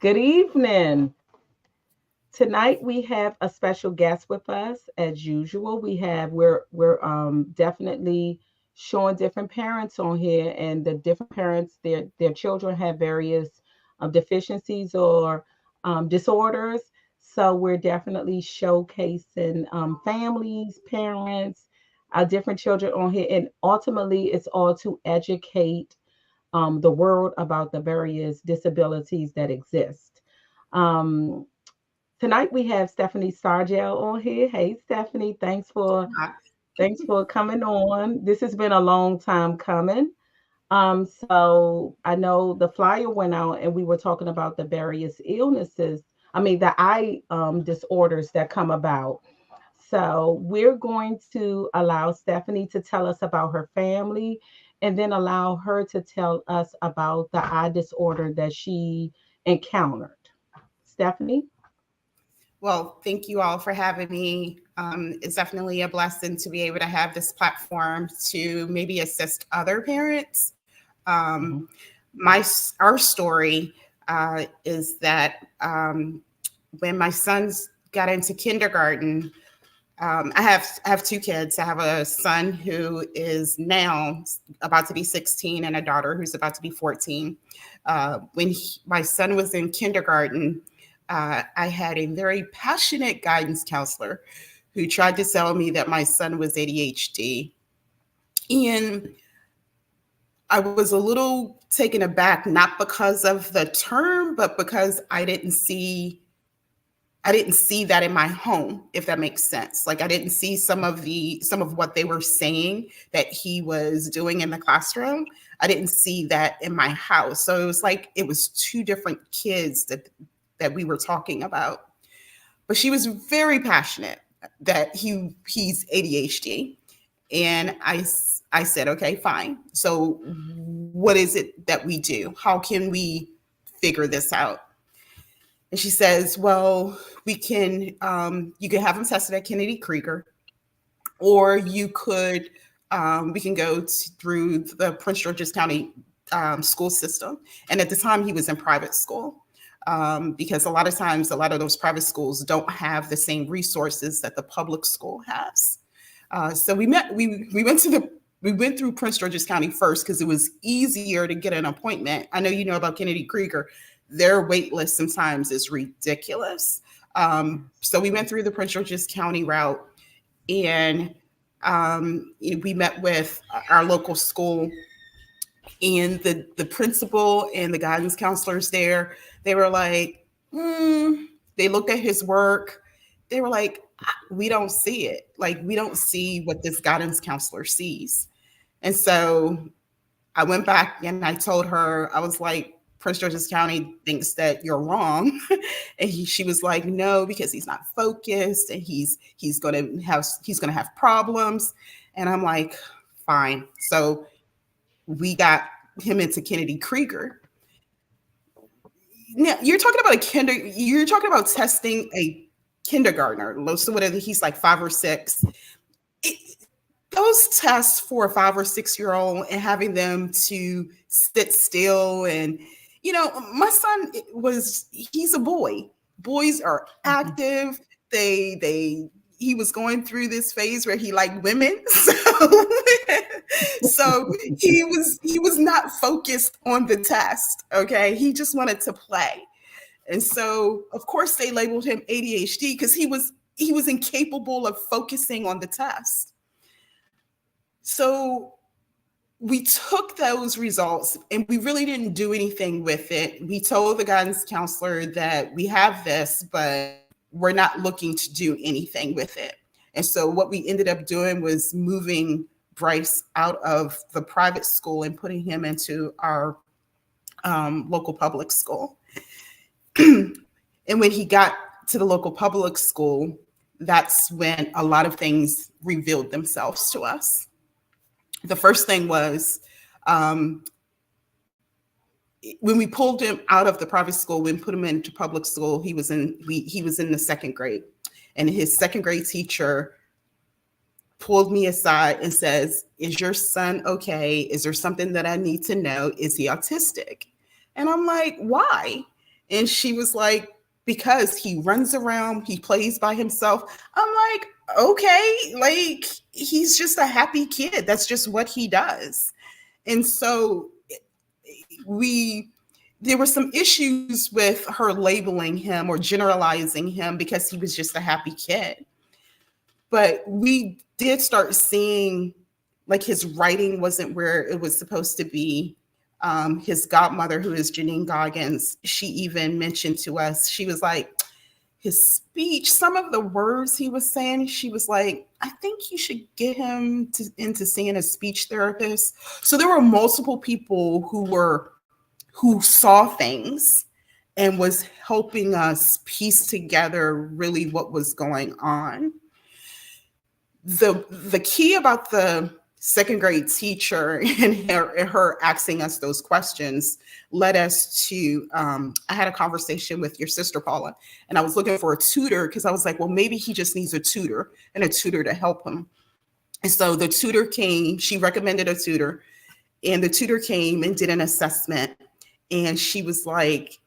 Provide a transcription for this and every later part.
Good evening. Tonight we have a special guest with us. As usual, we're definitely showing different parents on here, and the different parents their children have various deficiencies or disorders. So we're definitely showcasing families, parents, different children on here, and ultimately it's all to educate the world about the various disabilities that exist. Um, Tonight we have Stephanie Sargel on here. Hey Stephanie, thanks for coming on. This has been a long time coming. So I know the flyer went out and we were talking about the various illnesses. I mean the eye disorders that come about. So we're going to allow Stephanie to tell us about her family and then allow her to tell us about the eye disorder that she encountered. Stephanie? Well, thank you all for having me. It's definitely a blessing to be able to have this platform to maybe assist other parents. Um, Mhm. our story is that when my sons got into kindergarten, I have two kids. I have a son who is now about to be 16 and a daughter who's about to be 14. My son was in kindergarten, I had a very passionate guidance counselor who tried to tell me that my son was ADHD. And I was a little taken aback, not because of the term, but because I didn't see that in my home, if that makes sense. Like I didn't see some of what they were saying that he was doing in the classroom. I didn't see that in my house. So it was like it was two different kids that we were talking about. But she was very passionate that he's ADHD. And I said, okay, fine. So what is it that we do? How can we figure this out? And she says, well, you can have him tested at Kennedy Krieger, or we can go through the Prince George's County school system. And at the time, he was in private school, because a lot of times, a lot of those private schools don't have the same resources that the public school has. So we went through Prince George's County first because it was easier to get an appointment. I know you know about Kennedy Krieger. Their wait list sometimes is ridiculous. So we went through the Prince George's County route, and we met with our local school, and the principal and the guidance counselors there. They were like, they looked at his work. They were like, we don't see it. Like, we don't see what this guidance counselor sees. And so I went back and I told her, I was like, Prince George's County thinks that you're wrong. And she was like, no, because he's not focused and he's gonna have problems. And I'm like, fine. So we got him into Kennedy Krieger. Now you're talking about testing a kindergartner. So whatever, he's like 5 or 6. Those tests for a 5 or 6 year old and having them to sit still, and my son he's a boy. Boys are Mhm. active. He was going through this phase where he liked women. So he was not focused on the test. Okay. He just wanted to play. And so of course they labeled him ADHD because he was incapable of focusing on the test. So we took those results and we really didn't do anything with it. We told the guidance counselor that we have this, but we're not looking to do anything with it. And so what we ended up doing was moving Bryce out of the private school and putting him into our local public school. And when he got to the local public school, that's when a lot of things revealed themselves to us. The first thing was, when we pulled him out of the private school and put him into public school, he was in the second grade, and his second grade teacher pulled me aside and says, "Is your son okay? Is there something that I need to know? Is he autistic?" And I'm like, "Why?" And she was like, because he runs around, he plays by himself. I'm like, okay, like he's just a happy kid. That's just what he does. And so we there were some issues with her labeling him or generalizing him because he was just a happy kid. But we did start seeing like his writing wasn't where it was supposed to be. His godmother, who is Janine Goggins, she even mentioned to us, she was like, his speech, some of the words he was saying, she was like, I think you should get him into seeing a speech therapist. So there were multiple people who saw things and was helping us piece together really what was going on. The key about the second grade teacher and her asking us those questions led us to I had a conversation with your sister Paula, and I was looking for a tutor because I was like, well, maybe he just needs a tutor and a tutor to help him. And so the tutor came, she recommended a tutor, and the tutor came and did an assessment, and she was like,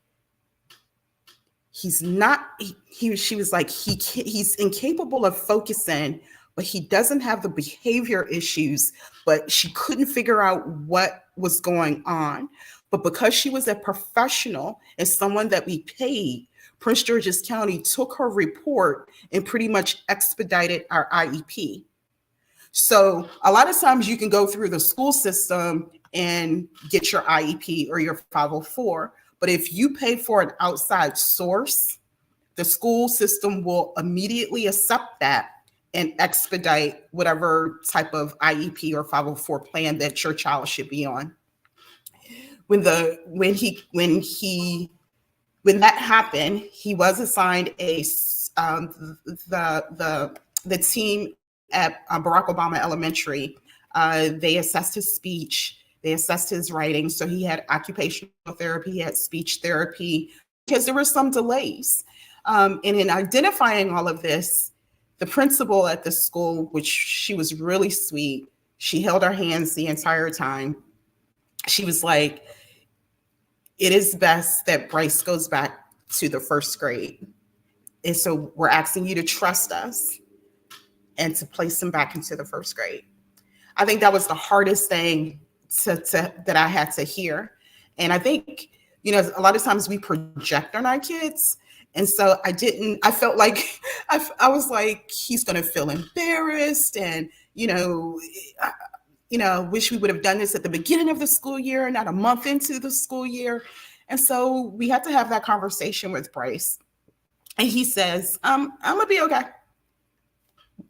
he's not she was like, he's incapable of focusing, but he doesn't have the behavior issues, but she couldn't figure out what was going on. But because she was a professional and someone that we paid, Prince George's County took her report and pretty much expedited our IEP. So a lot of times you can go through the school system and get your IEP or your 504. But if you pay for an outside source, the school system will immediately accept that and expedite whatever type of IEP or 504 plan that your child should be on. When that happened, he was assigned the team at Barack Obama Elementary. They assessed his speech, they assessed his writing. So he had occupational therapy, he had speech therapy, because there were some delays. And in identifying all of this, the principal at the school, which she was really sweet, she held our hands the entire time. She was like, it is best that Bryce goes back to the first grade. And so we're asking you to trust us and to place him back into the first grade. I think that was the hardest thing that I had to hear. And I think, a lot of times we project on our kids. And so I felt like, I was like, he's going to feel embarrassed. And, wish we would have done this at the beginning of the school year, not a month into the school year. And so we had to have that conversation with Bryce. And he says, I'm going to be okay.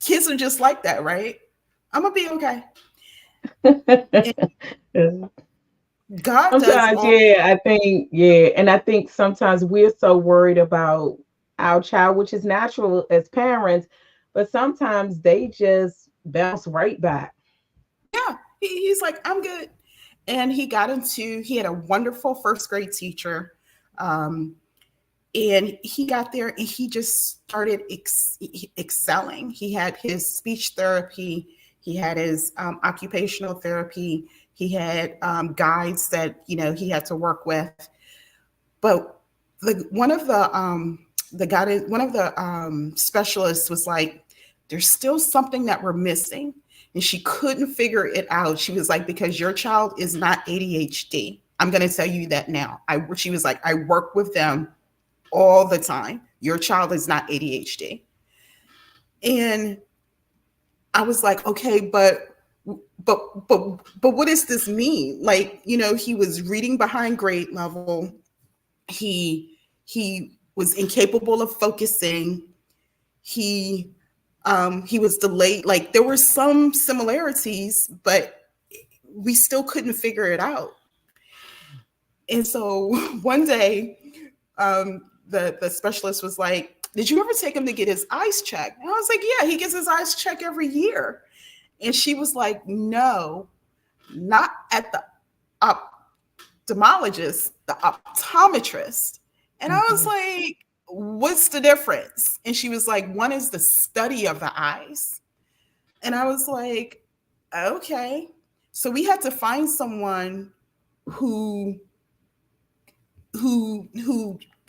Kids are just like that, right? I'm going to be okay. And God does Sometimes, all. yeah, I think, yeah. And I think sometimes we're so worried about our child, which is natural as parents, but sometimes they just bounce right back. Yeah, he's like, I'm good. And he had a wonderful first grade teacher. Um, and he got there and he just started excelling. He had his speech therapy, he had his occupational therapy, he had guides that he had to work with. But one of the specialists was like, "There's still something that we're missing," and she couldn't figure it out. She was like, "Because your child is not ADHD. I'm going to tell you that now." She was like, "I work with them all the time. Your child is not ADHD." And I was like, okay, but what does this mean? Like, he was reading behind grade level. He was incapable of focusing. He he was delayed. Like there were some similarities, but we still couldn't figure it out. And so one day, the specialist was like, "Did you ever take him to get his eyes checked?" And I was like, "Yeah, he gets his eyes checked every year." And she was like, "No, not at the ophthalmologist, the optometrist." And I was Mhm. like, "What's the difference?" And she was like, "One is the study of the eyes." And I was like, "Okay." So we had to find someone who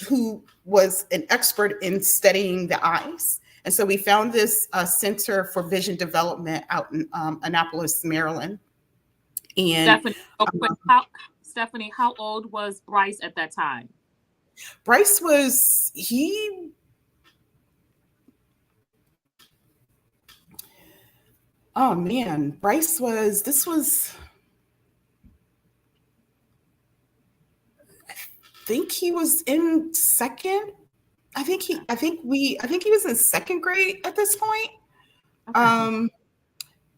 who was an expert in studying the eyes. And so we found this Center for Vision Development out in Annapolis, Maryland. And Stephanie, real quick, how old was Bryce at that time? Bryce was, he, oh man, Bryce was, this was, I think he was in second. I think he was in second grade at this point. Okay.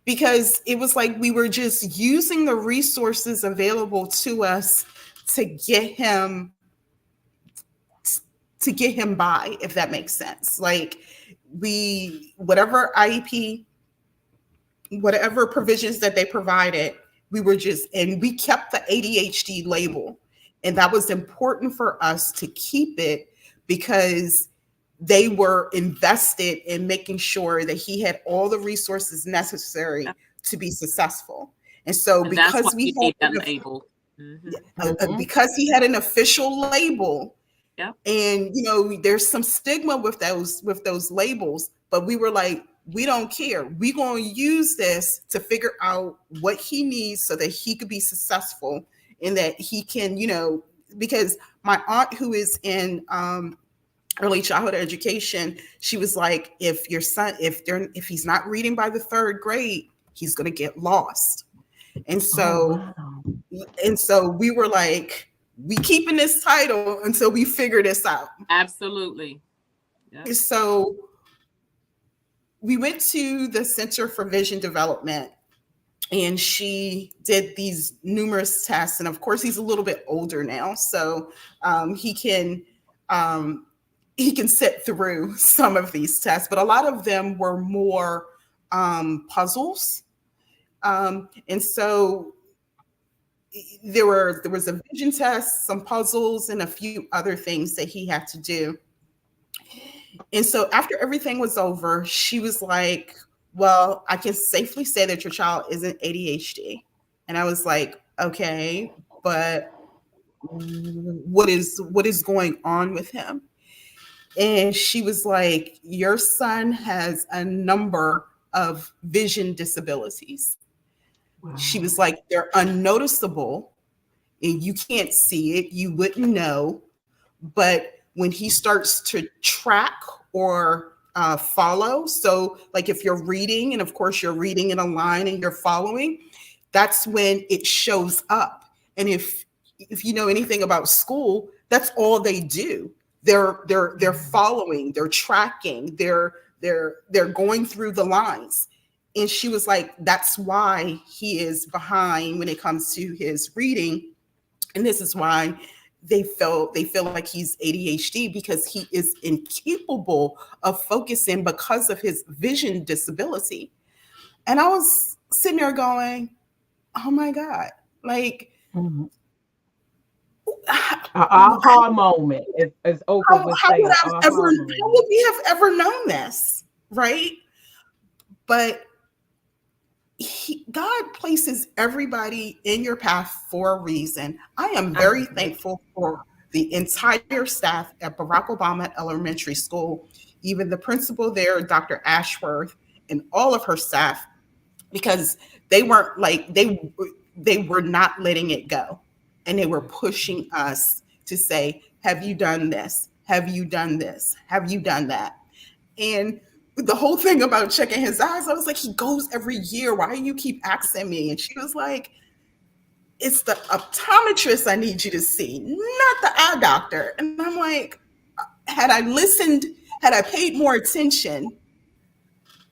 Because it was like we were just using the resources available to us to get him by, if that makes sense. Like we, whatever IEP, whatever provisions that they provided, we were just, and we kept the ADHD label. And that was important for us to keep it because they were invested in making sure that he had all the resources necessary to be successful. And so And that's why because we we need that had label. Mm-hmm. because he had an official label, Yep. and you know there's some stigma with those labels, but we were like, we don't care, we're going to use this to figure out what he needs so that he could be successful and that he can, you know, because my aunt who is in early childhood education, she was like, if your son, if he's not reading by the third grade, he's going to get lost. And Oh, so wow. we were like, we keeping this title until we figure this out. Absolutely. Yep. So we went to the Center for Vision Development, and she did these numerous tests. And of course, he's a little bit older now, so he can sit through some of these tests, but a lot of them were more puzzles. And so there was a vision test, some puzzles, and a few other things that he had to do. And so after everything was over, she was like, well, I can safely say that your child isn't ADHD. And I was like, okay, but what is going on with him? And she was like, your son has a number of vision disabilities. Wow. She was like, they're unnoticeable and you can't see it, you wouldn't know. But when he starts to track or follow, so like if you're reading, and of course you're reading in a line and you're following, that's when it shows up. And if you know anything about school, that's all they do. They're following, they're tracking, they're going through the lines. And she was like, that's why he is behind when it comes to his reading. And this is why they feel like he's ADHD, because he is incapable of focusing because of his vision disability. And I was sitting there going, oh my God, like, Mhm. A aha moment, as Oprah would how say, would a I ever, aha how moment. would we have ever known this? Right. But God places everybody in your path for a reason. I am very Absolutely. thankful for the entire staff at Barack Obama Elementary School, even the principal there, Dr. Ashworth, and all of her staff, because they weren't like, they were not letting it go. And they were pushing us to say, have you done this? Have you done this? Have you done that? And the whole thing about checking his eyes, I was like, he goes every year. Why do you keep asking me? And she was like, it's the optometrist I need you to see, not the eye doctor. And I'm like, had I listened, had I paid more attention,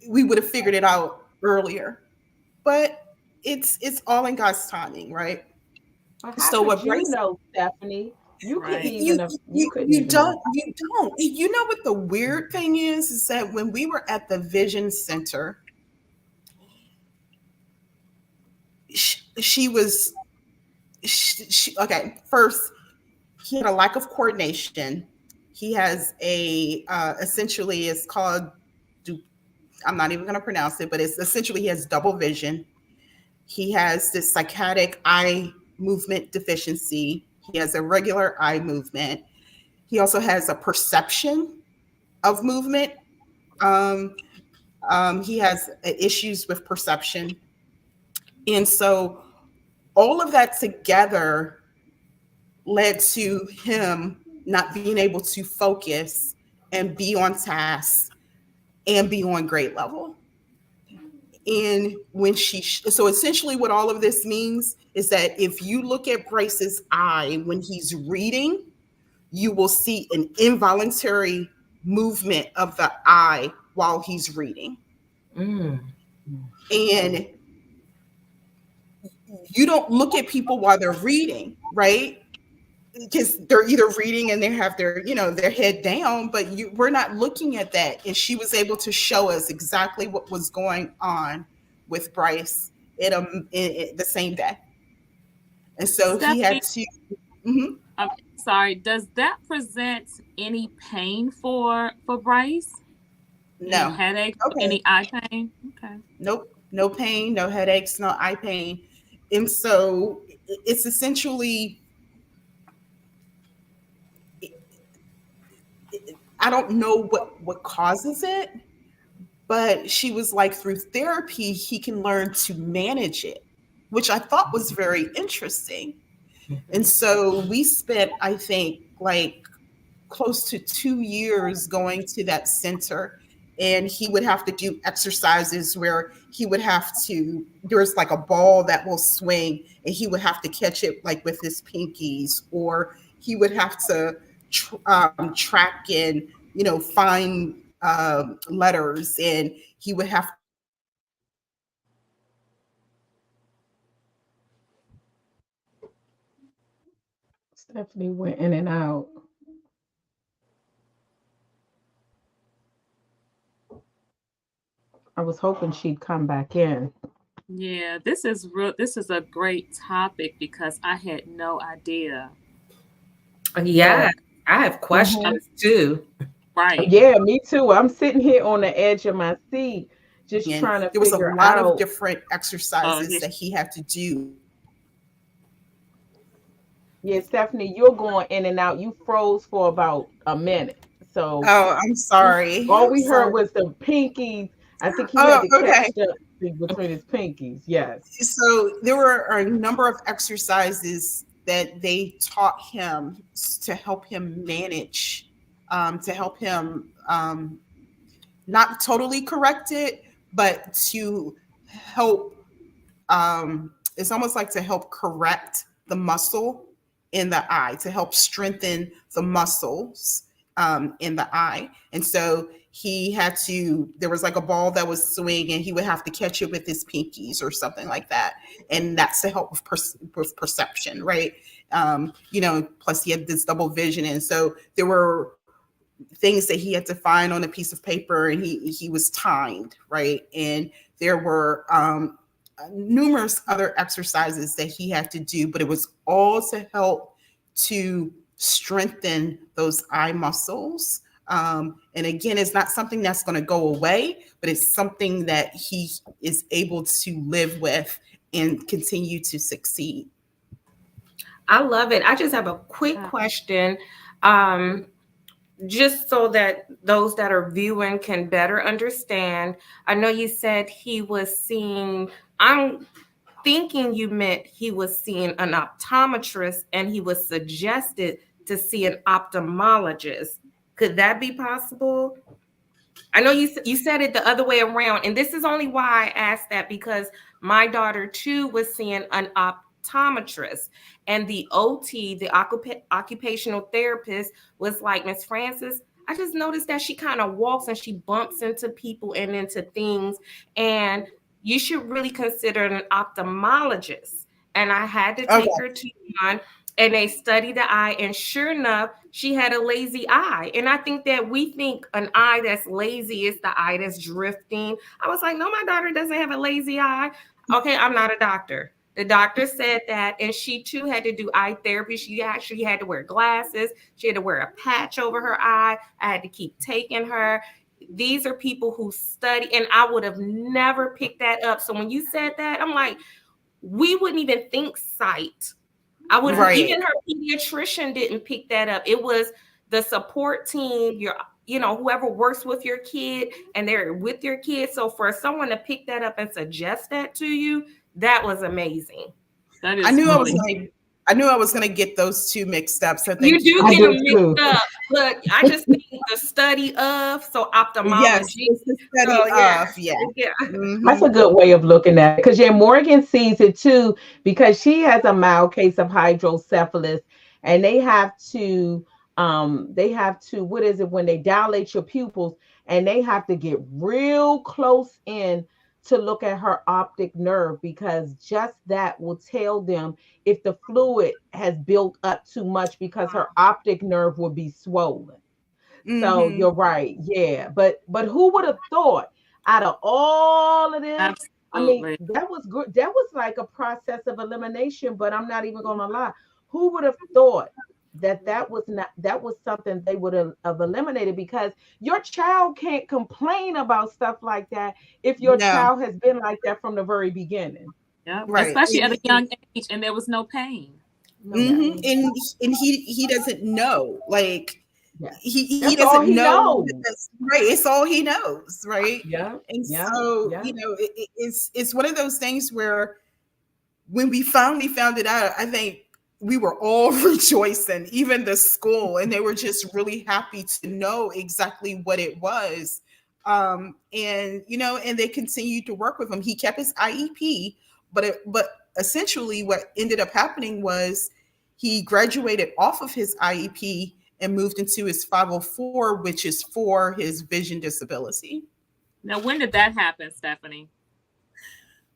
we would have figured it out earlier. But it's all in God's timing, right? But how So could what you Bryce, know, Stephanie? You couldn't Right. even you couldn't you even know don't, that. you know what the weird thing is that when we were at the Vision Center, she was okay. First, he had a lack of coordination. He has a essentially, it's called, I'm not even going to pronounce it, but it's essentially, he has double vision. He has this psychotic eye movement deficiency. He has irregular eye movement. He also has a perception of movement. Um, he has issues with perception. And so all of that together led to him not being able to focus and be on task and be on grade level. And when so essentially what all of this means is that if you look at Bryce's eye when he's reading, you will see an involuntary movement of the eye while he's reading. Mm. And you don't look at people while they're reading, right? Because they're either reading and they have their, their head down, but we're not looking at that. And she was able to show us exactly what was going on with Bryce in the same day. And so he had Stephanie, to. Mhm. I'm sorry. Does that present any pain for Bryce? Any No. headaches? Okay. Any eye pain? Okay. Nope. No pain, no headaches, no eye pain. And so it's essentially, I don't know what causes it, but she was like, through therapy, he can learn to manage it, which I thought was very interesting. And so we spent, I think, like close to 2 years going to that center. And he would have to do exercises where he would have to, there's like a ball that will swing and he would have to catch it like with his pinkies, or he would have to track and, find letters, and he would have to do Stephanie went in and out. I was hoping she'd come back in. Yeah, this is real. This is a great topic because I had no idea. Yeah, I have Mhm. questions too. Right. Yeah, me too. I'm sitting here on the edge of my seat, just and trying to there was a figure lot of out. different exercises that he had to do. Yeah, Stephanie, you're going in and out. You froze for about a minute. So Oh, I'm sorry. all I'm we heard sorry. was the pinkies. I think he had Oh, to catch okay. the between his pinkies. Yes. So there were a number of exercises that they taught him to help him manage, to help him not totally correct it, but to help. It's almost like to help correct the muscle in the eye, to help strengthen the muscles in the eye. And so he had to, there was like a ball that was swinging and he would have to catch it with his pinkies or something like that. And that's to help with perception, right? Plus he had this double vision. And so there were things that he had to find on a piece of paper, and he was timed, right? And there were numerous other exercises that he had to do, but it was all to help to strengthen those eye muscles. And again, it's not something that's going to go away, but it's something that he is able to live with and continue to succeed. I love it. I just have a quick question. Just so that those that are viewing can better understand. I know you said he was seeing, I'm thinking you meant he was seeing an optometrist and he was suggested to see an ophthalmologist. Could that be possible? I know you said it the other way around, and this is only why I asked that because my daughter too was seeing an optometrist, and the OT, the occupational therapist, was like, Miss Francis, I just noticed that she kind of walks and she bumps into people and into things, and you should really consider an ophthalmologist. And I had to Okay. take her to one, and they studied the eye, and sure enough, she had a lazy eye. And I think that we think an eye that's lazy is the eye that's drifting. I was like, no, my daughter doesn't have a lazy eye. Okay, I'm not a doctor. The doctor said that, and she too had to do eye therapy. She actually had to wear glasses. She had to wear a patch over her eye. I had to keep taking her. These are people who study, and I would have never picked that up. So when you said that, I'm like, we wouldn't even think sight. I would Right. even her pediatrician didn't pick that up. It was the support team, whoever works with your kid and they're with your kid. So for someone to pick that up and suggest that to you, that was amazing. That I is knew I was really like, I knew I was gonna get those two mixed up. So You thank you do for I get them do correcting. mixed too. up, but I just think the study of, so Yes, ophthalmology. it's the study So yeah, of, yeah. yeah. That's Hmm. a good way of looking at it. Because yeah, Morgan sees it too, because she has a mild case of hydrocephalus, and they have to what is it when they dilate your pupils, and they have to get real close in to look at her optic nerve, because just that will tell them if the fluid has built up too much, because her optic nerve will be swollen. So Hmm. you're right. Yeah. But who would have thought, out of all of this? I mean, absolutely. that was good. That was like a process of elimination, but I'm not even gonna lie. Who would have thought that that was something they would have eliminated, because your child can't complain about stuff like that if your No, child has been like that from the very beginning. Yep. right. Especially at a young age, and there was no pain. No Hmm. pain. And he doesn't know. Like Yes. he That's all doesn't he know knows. that that's right. It's all he knows, right? Yeah. And Yeah. so, Yeah. it's one of those things where when we finally found it out, I think we were all rejoicing, even the school, and they were just really happy to know exactly what it was. And and they continued to work with him. He kept his IEP, but essentially what ended up happening was he graduated off of his IEP and moved into his 504, which is for his vision disability. Now, when did that happen, Stephanie?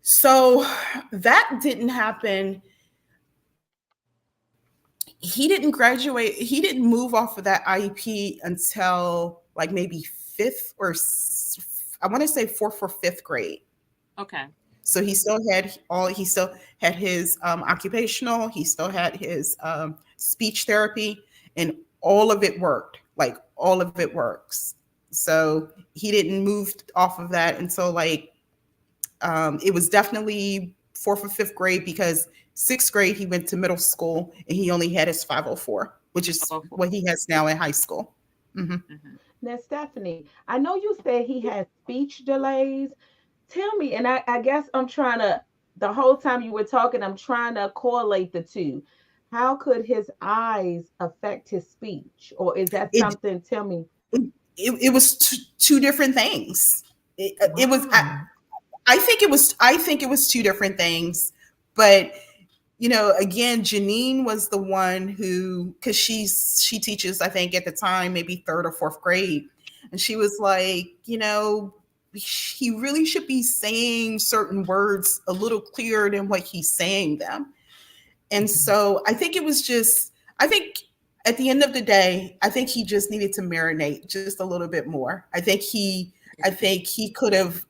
So that didn't happen. He didn't graduate. He didn't move off of that IEP until like maybe I want to say fourth or fifth grade. Okay. So he still had his occupational, he still had his speech therapy, and all of it worked. Like all of it works. So he didn't move off of that until like it was definitely fourth or fifth grade, because sixth grade he went to middle school and he only had his 504, which is Oh, what he has now in high school. Hmm. mhm. Now, Stephanie, I know you said he has speech delays. Tell me, and I guess I'm trying to, the whole time you were talking, I'm trying to correlate the two. How could his eyes affect his speech? Or is that It, something? Tell me. it was two different things. It was Wow. I think it was two different things, but again, Janine was the one who, because she teaches, I think at the time maybe third or fourth grade, and she was like, he really should be saying certain words a little clearer than what he's saying them. And Mhm. so I think at the end of the day, I think he just needed to marinate just a little bit more. I think he could have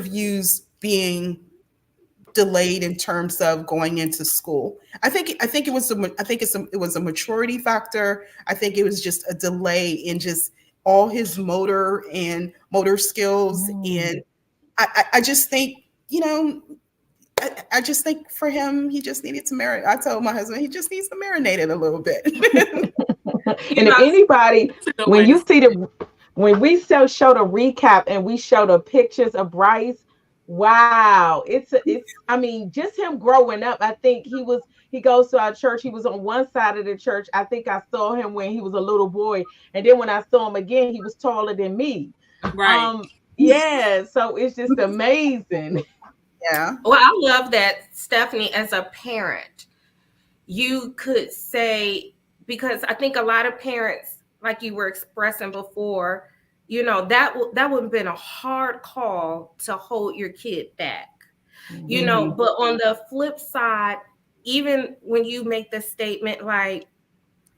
used being delayed in terms of going into school. I think it was a maturity factor. I think it was just a delay in just all his motor skills, Mm. and I just think I just think for him he just needed to marinate. I told my husband he just needs to marinate it a little bit. You And if know, anybody, That's a good way when to you say see the, when we show the recap and we show the pictures of Bryce, wow, it's I mean, just him growing up. I think he goes to our church. He was on one side of the church. I think I saw him when he was a little boy, and then when I saw him again, he was taller than me. it. Right. Yeah, so it's just amazing. Yeah. well, I love that, Stephanie, as a parent, you could say, because I think a lot of parents, like you were expressing before, that would have been a hard call to hold your kid back. Mhm. But on the flip side, even when you make the statement like,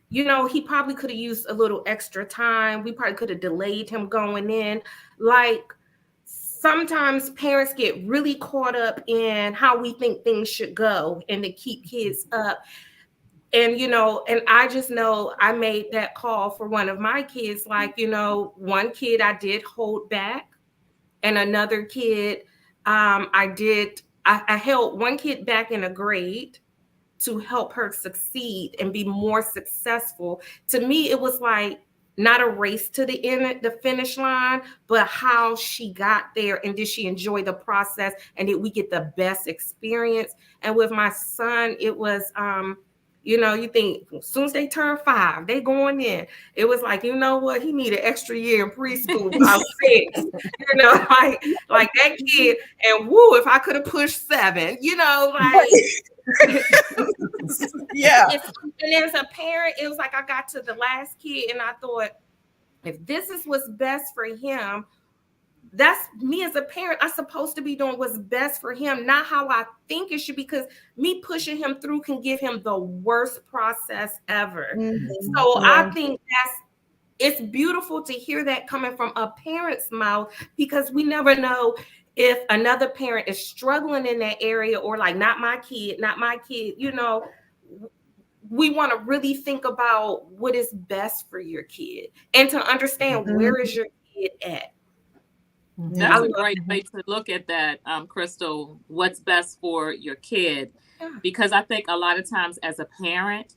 he probably could have used a little extra time. We probably could have delayed him going in. Like, sometimes parents get really caught up in how we think things should go and to keep kids up. And I just know I made that call for one of my kids. Like, one kid I did hold back, and another kid, I held one kid back in a grade to help her succeed and be more successful. To me, it was like not a race to the end, the finish line, but how she got there and did she enjoy the process and did we get the best experience? And with my son, it was, you know, you think as soon as they turn 5, they going in. It was like, you know what? He need an extra year in preschool about 6. You know, like that kid. And woo, if I could have pushed 7, you know, like Yeah. and as a parent, it was like I got to the last kid and I thought, if this is what's best for him, that's me as a parent. I'm supposed to be doing what's best for him, not how I think it should be, because me pushing him through can give him the worst process ever. Mm-hmm. So Yeah. I think it's beautiful to hear that coming from a parent's mouth, because we never know if another parent is struggling in that area or like, not my kid, you know. We want to really think about what is best for your kid and to understand where is your kid at. That's a great way to look at that, Crystal. What's best for your kid? Because I think a lot of times as a parent,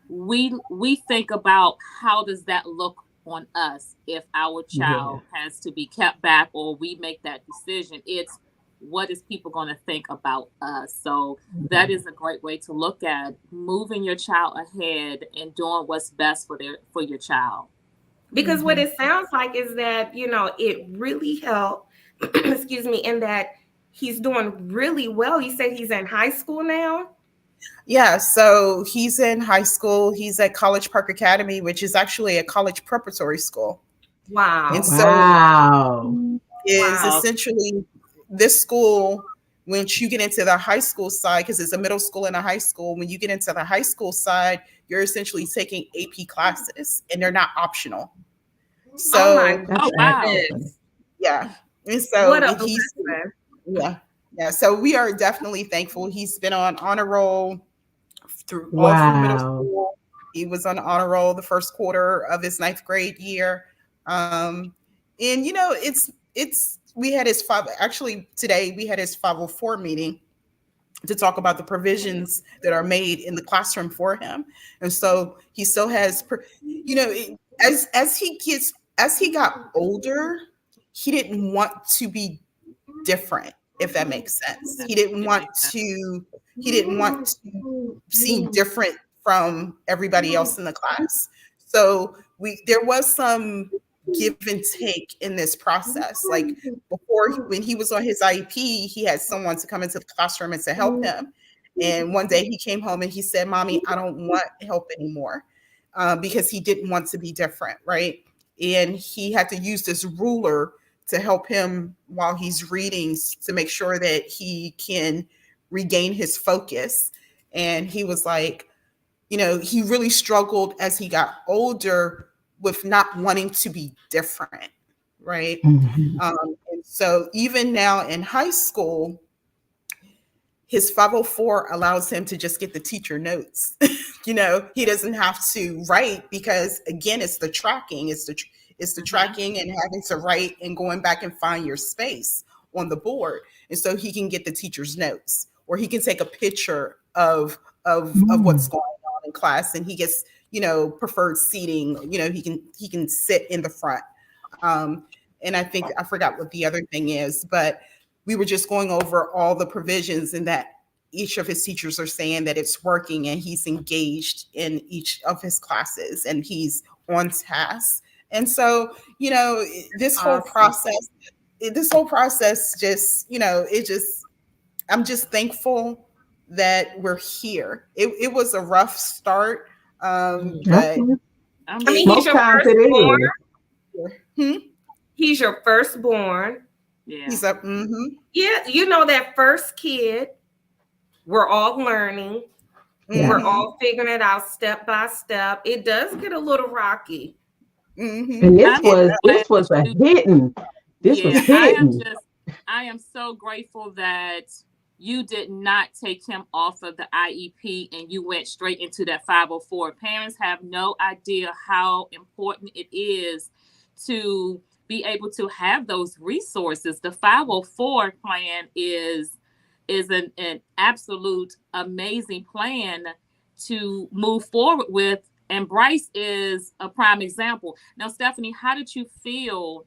we think about how does that look on us if our child has to be kept back or we make that decision. It's what is people going to think about us? So that is a great way to look at moving your child ahead and doing what's best for your child. Because what it sounds like is that, you know, it really helped, excuse me, in that he's doing really well. You said he's in high school now? Yeah, so he's in high school. He's at College Park Academy, which is actually a college preparatory school. Wow. And so is essentially this school, once you get into the high school side, because it's a middle school and a high school, when you get into the high school side, you're essentially taking AP classes and they're not optional. So, wow. Yeah. And so he's, yeah. So we are definitely thankful. He's been on honor roll through all through middle school. He was on honor roll the first quarter of his 9th grade year. And you know, we had his today we had his 504 meeting to talk about the provisions that are made in the classroom for him. And so he still has, you know, as he got older, he didn't want to be different, if that makes sense. He didn't want to seem different from everybody else in the class. So there was some give and take in this process. Like before, when he was on his IEP, he had someone to come into the classroom and to help him. And one day he came home and he said, "Mommy, I don't want help anymore," because he didn't want to be different, right? And he had to use this ruler to help him while he's reading to make sure that he can regain his focus. And he was like, you know, he really struggled as he got older with not wanting to be different, right? And so even now in high school, his 504 allows him to just get the teacher notes. You know, he doesn't have to write because, again, it's the tracking. It's the tracking and having to write and going back and find your space on the board. And so he can get the teacher's notes, or he can take a picture of what's going on in class, and he gets, you know, preferred seating. You know, he can sit in the front. And I think I forgot what the other thing is, but we were just going over all the provisions, and that each of his teachers are saying that it's working and he's engaged in each of his classes and he's on task. And so, you know, this whole process just, you know, I'm just thankful that we're here. It was a rough start, but I mean, he's your firstborn. He's your firstborn. Yeah. He's up. Yeah, you know, that first kid, we're all learning. We're all figuring it out step by step. It does get a little rocky. And this was a hitting. This was hitting. I am so grateful that you did not take him off of the IEP and you went straight into that 504. Parents have no idea how important it is to be able to have those resources. The 504 plan is is an absolute amazing plan to move forward with. And Bryce is a prime example. Now, Stephanie, how did you feel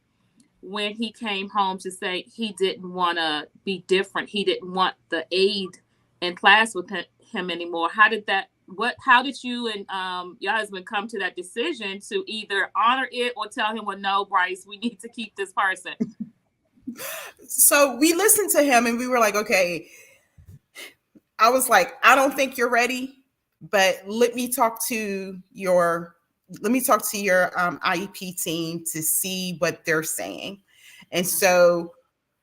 when he came home to say he didn't want to be different? He didn't want the aide in class with him anymore. How did you and your husband come to that decision to either honor it or tell him, well, no, Bryce, we need to keep this person? So we listened to him and we were like, okay, I was like, I don't think you're ready, but let me talk to your IEP team to see what they're saying. And so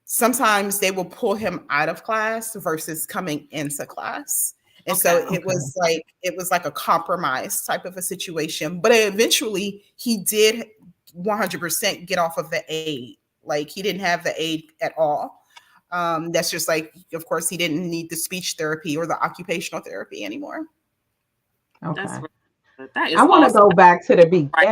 sometimes they will pull him out of class versus coming into class. And so it was like a compromise type of a situation. But eventually he did 100% get off of the aid. Like he didn't have the aid at all. That's just like, of course, he didn't need the speech therapy or the occupational therapy anymore. Okay. That is I want to awesome. go back to the beginning. I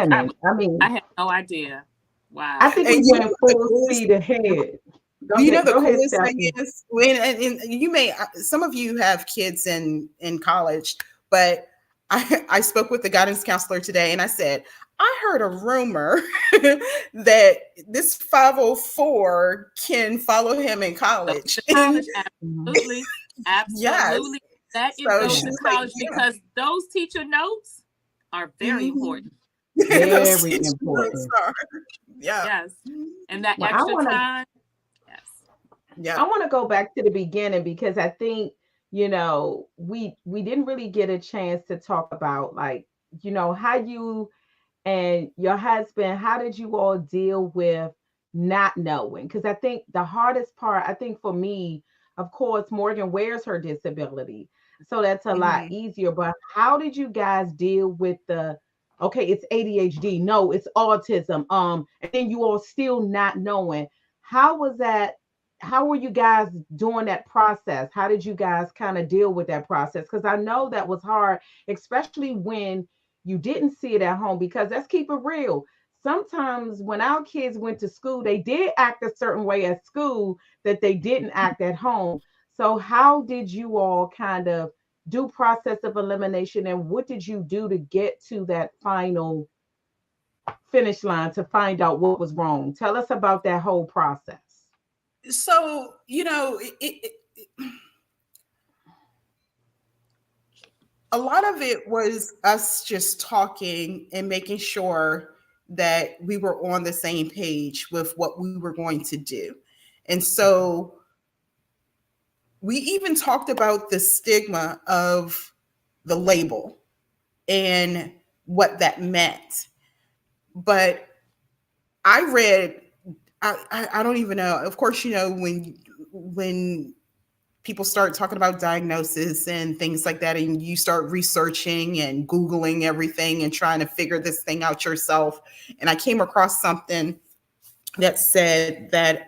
had no idea. Wow. I think we went full speed ahead. The coolest thing is and you may, some of you have kids in college, but I spoke with the guidance counselor today and I said, I heard a rumor that this 504 can follow him in college. Absolutely. Absolutely. Yes. That is those in college because those teacher notes are very important. Very important. Yes. And that extra time. Yes. Yeah. I want to go back to the beginning because I think, we didn't really get a chance to talk about how you and your husband, how did you all deal with not knowing? Because I think the hardest part, I think for me, of course, Morgan wears her disability. So that's a lot easier. But how did you guys deal with okay, it's ADHD. No, it's autism. And then you all still not knowing. How was that? How were you guys doing that process? How did you guys kind of deal with that process? Because I know that was hard, especially when you didn't see it at home, because let's keep it real. Sometimes when our kids went to school, they did act a certain way at school that they didn't act at home. So how did you all kind of do process of elimination, and what did you do to get to that final finish line to find out what was wrong? Tell us about that whole process. So, a lot of it was us just talking and making sure that we were on the same page with what we were going to do. And so we even talked about the stigma of the label and what that meant. But I read, I don't even know. Of course, when people start talking about diagnosis and things like that, and you start researching and Googling everything and trying to figure this thing out yourself. And I came across something that said that,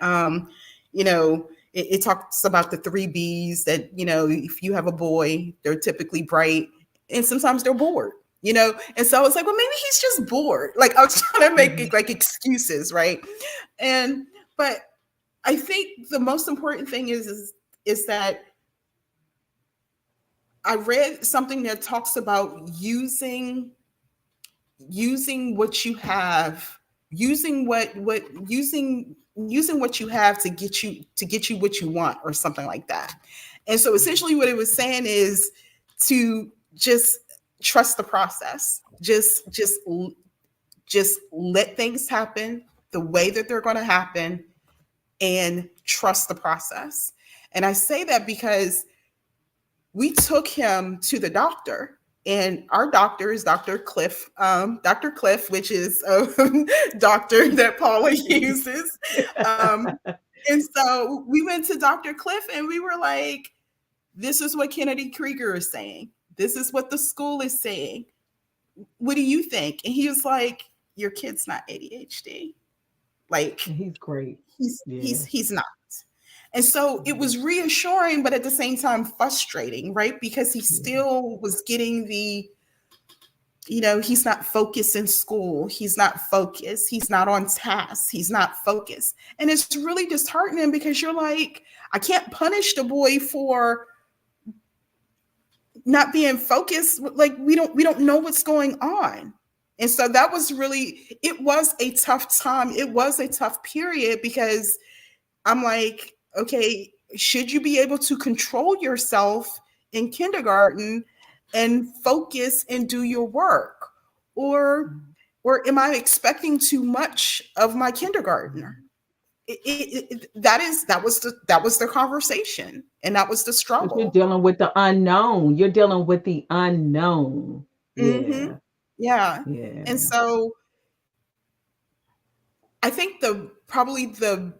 it talks about the 3 B's that, if you have a boy, they're typically bright and sometimes they're bored, And so I was like, well, maybe he's just bored. Like I was trying to make it like excuses. Right. But I think the most important thing is that I read something that talks about using what you have, using what you have to get you what you want, or something like that. And so essentially what it was saying is to just trust the process. Just let things happen the way that they're going to happen and trust the process. And I say that because we took him to the doctor, and our doctor is Dr. Cliff, which is a doctor that Paula uses. And so we went to Dr. Cliff and we were like, this is what Kennedy Krieger is saying. This is what the school is saying. What do you think? And he was like, your kid's not ADHD. Like, he's great. He's not. And so it was reassuring, but at the same time frustrating, right? Because he still was getting he's not focused in school. He's not focused. He's not on task. He's not focused. And it's really disheartening because you're like, I can't punish the boy for not being focused. Like we don't know what's going on. And so that was really, it was a tough time. It was a tough period because I'm like, okay, should you be able to control yourself in kindergarten and focus and do your work? Or am I expecting too much of my kindergartner? That was the conversation, and that was the You're struggle. dealing with the unknown. You're dealing with the unknown. Mm-hmm. Yeah. Yeah. And Yeah. so I think probably the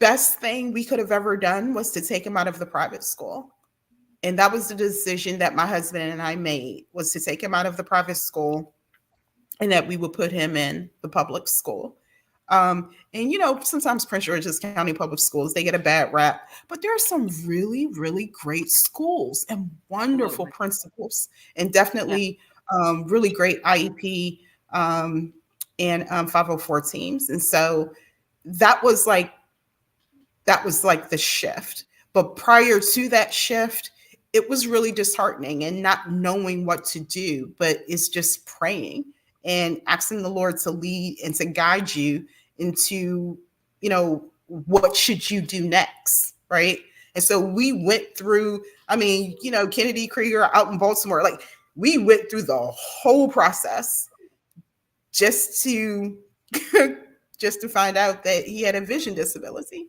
best thing we could have ever done was to take him out of the private school. And that was the decision that my husband and I made, was to take him out of the private school and that we would put him in the public school. And sometimes Prince George's County Public Schools, they get a bad rap, but there are some really, really great schools and wonderful Absolutely. principals, and definitely really great IEP and 504 teams. And so that was like the shift. But prior to that shift, it was really disheartening and not knowing what to do, but it's just praying and asking the Lord to lead and to guide you into, what should you do next, right? And so we went through, Kennedy Krieger out in Baltimore, like we went through the whole process just to just to find out that he had a vision disability.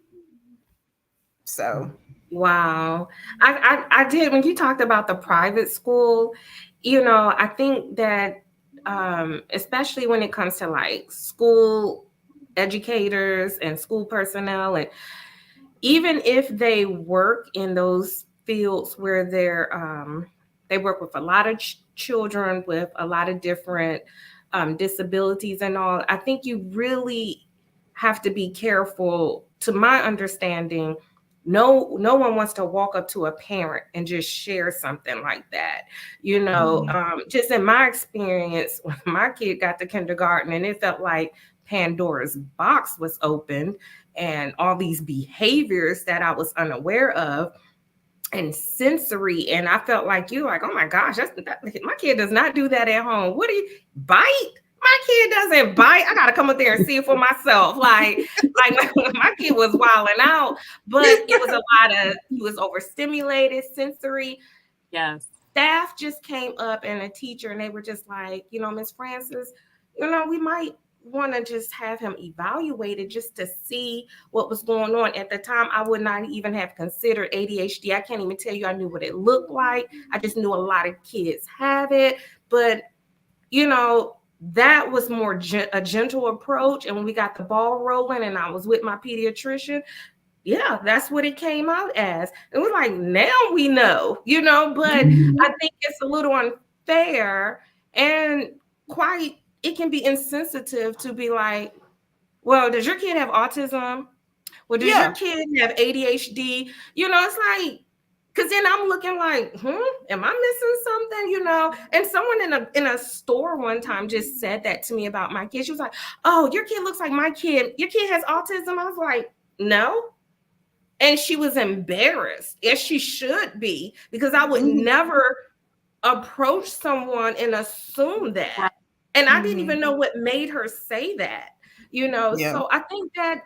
So Wow. I did, when you talked about the private school, I think that especially when it comes to like school educators and school personnel, and even if they work in those fields where they work with a lot of children with a lot of different disabilities and all, I think you really have to be careful. To my understanding, no one wants to walk up to a parent and just share something like that. Just in my experience, when my kid got to kindergarten, and it felt like Pandora's box was opened, and all these behaviors that I was unaware of and sensory. And I felt like oh my gosh, my kid does not do that at home. What do you bite? My kid doesn't bite. I got to come up there and see it for myself. Like my kid was wilding out, but it was a lot of, he was overstimulated, sensory. Yes. Staff just came up and a teacher, and they were just like, Miss Francis, we might want to just have him evaluated just to see what was going on. At the time, I would not even have considered ADHD. I can't even tell you I knew what it looked like. I just knew a lot of kids have it. But, that was more a gentle approach. And when we got the ball rolling and I was with my pediatrician, yeah, that's what it came out as. It was like, now we know, but I think it's a little unfair and it can be insensitive to be like, well, does your kid have autism? Well, does your kid have ADHD? It's like, because then I'm looking like, am I missing something? And someone in a store one time just said that to me about my kid. She was like, oh, your kid looks like my kid. Your kid has autism. I was like, no. And she was embarrassed, as she should be, because I would never approach someone and assume that. And I didn't even know what made her say that, So I think that,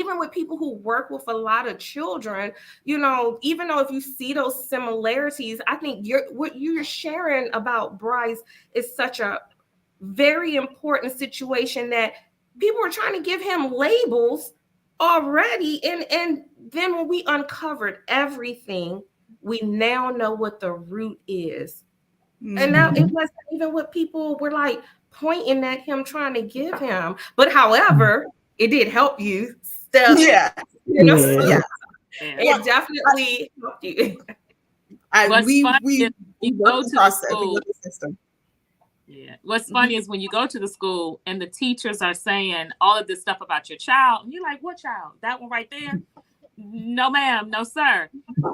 even with people who work with a lot of children, even though if you see those similarities, I think what you're sharing about Bryce is such a very important situation, that people are trying to give him labels already. And then when we uncovered everything, we now know what the root is. And now it wasn't even what people were like pointing at him trying to give him. But however, it did help you. So, yeah. It definitely helped you. You go to the school. Yeah. What's funny is when you go to the school and the teachers are saying all of this stuff about your child, and you're like, what child? That one right there? No, ma'am. No, sir.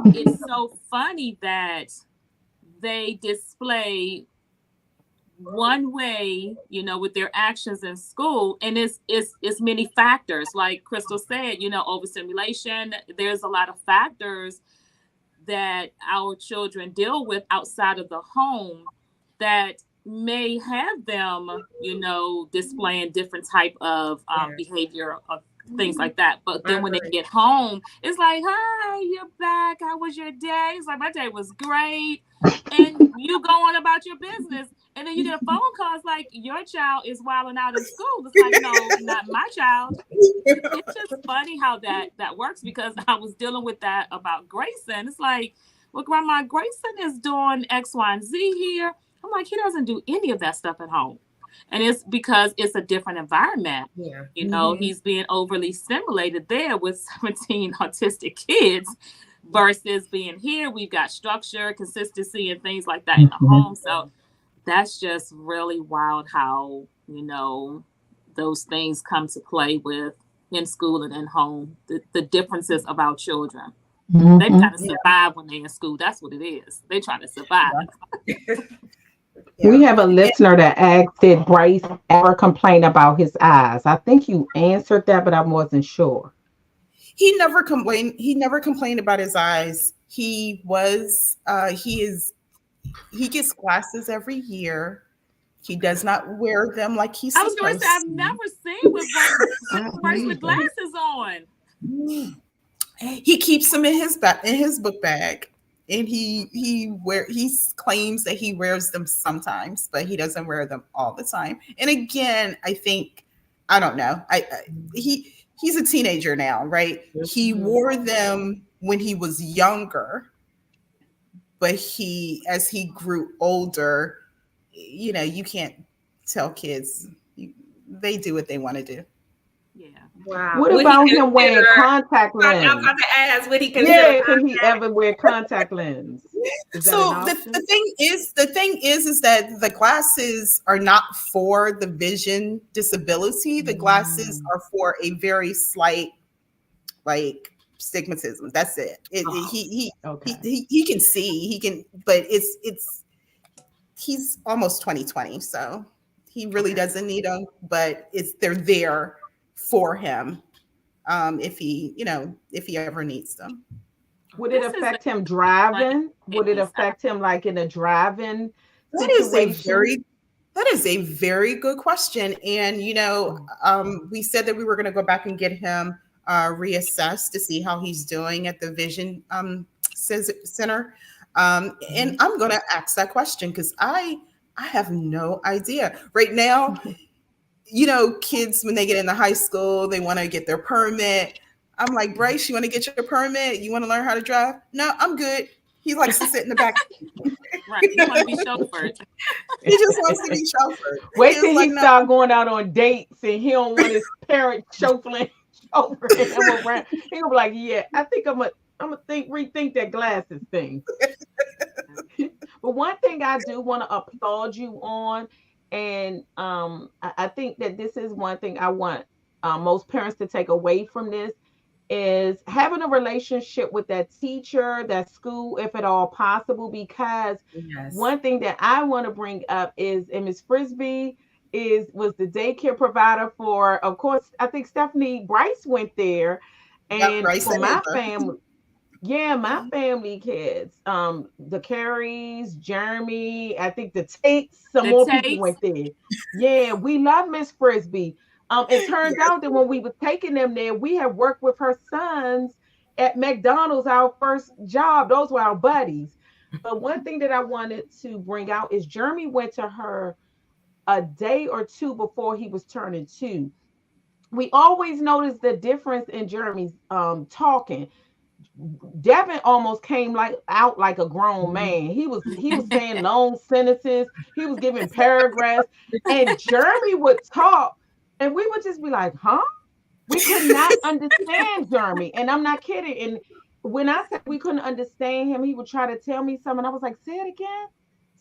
It's so funny that they display one way, with their actions in school, and it's many factors. Like Crystal said, overstimulation. There's a lot of factors that our children deal with outside of the home that may have them, displaying different type of behavior of things like that. But then when they get home, it's like, hi, you're back. How was your day? It's like, my day was great. And you go on about your business. And then you get a phone call. It's like, your child is wilding out in school. It's like, no, not my child. It's just funny how that works, because I was dealing with that about Grayson. It's like, well, Grandma, Grayson is doing X, Y, and Z here. I'm like, he doesn't do any of that stuff at home. And it's because it's a different environment. Yeah. He's being overly stimulated there with 17 autistic kids versus being here. We've got structure, consistency, and things like that in the home. So that's just really wild how, those things come to play with in school and in home, the differences of our children. They've got to survive when they're in school. That's what it is. They're trying to survive. We have a listener that asked, did Bryce ever complain about his eyes? I think you answered that, but I wasn't sure. He never complained. He never complained about his eyes. He gets glasses every year. He does not wear them like he's supposed to. I was going to say, I've never seen Bryce with glasses on. He keeps them in his book bag, and he claims that he wears them sometimes, but he doesn't wear them all the time. And again, I don't know. He's a teenager now, right? He wore them when he was younger, but as he grew older, you can't tell kids. They do what they want to do. Yeah. Wow. What about him wearing contact I'm lens? about to ask, would he consider? Can he ever wear contact lens? So the thing is that the glasses are not for the vision disability. The glasses are for a very slight, like, stigmatism. That's it. He can see. He can, but he's almost 2020, so he really doesn't need them. But they're there for him if he ever needs them. Would it affect him driving? Would it affect him like in a driving situation? That is a very good question. And we said that we were going to go back and get him reassessed to see how he's doing at the vision center. And I'm going to ask that question because I have no idea right now. Kids, when they get into high school, they want to get their permit. I'm like, Bryce, you want to get your permit? You want to learn how to drive? No, I'm good. He likes to sit in the back. Right. He wants to be chauffeured. He just wants to be chauffeured. Wait till he start going out on dates and he don't want his parents chauffeuring him around. He gonna be like, yeah, I think I'm gonna rethink that glasses thing. But one thing I do want to applaud you on, and I think that this is one thing I want most parents to take away from this, is having a relationship with that teacher, that school, if at all possible, because one thing that I want to bring up is, and Ms. Frisbee was the daycare provider for, of course, I think Stephanie Bryce went there. And for my family, my family kids, the Carries, Jeremy, I think the Tates, more people went there. Yeah, we love Miss Frisbee. It turns out that when we were taking them there, we had worked with her sons at McDonald's, our first job. Those were our buddies. But one thing that I wanted to bring out is Jeremy went to her a day or two before he was turning 2. We always noticed the difference in Jeremy's talking. Devin almost came out like a grown man. He was saying long sentences. He was giving paragraphs, and Jeremy would talk. And we would just be like, huh? We could not understand Jeremy. And I'm not kidding. And when I said we couldn't understand him, he would try to tell me something. I was like, say it again.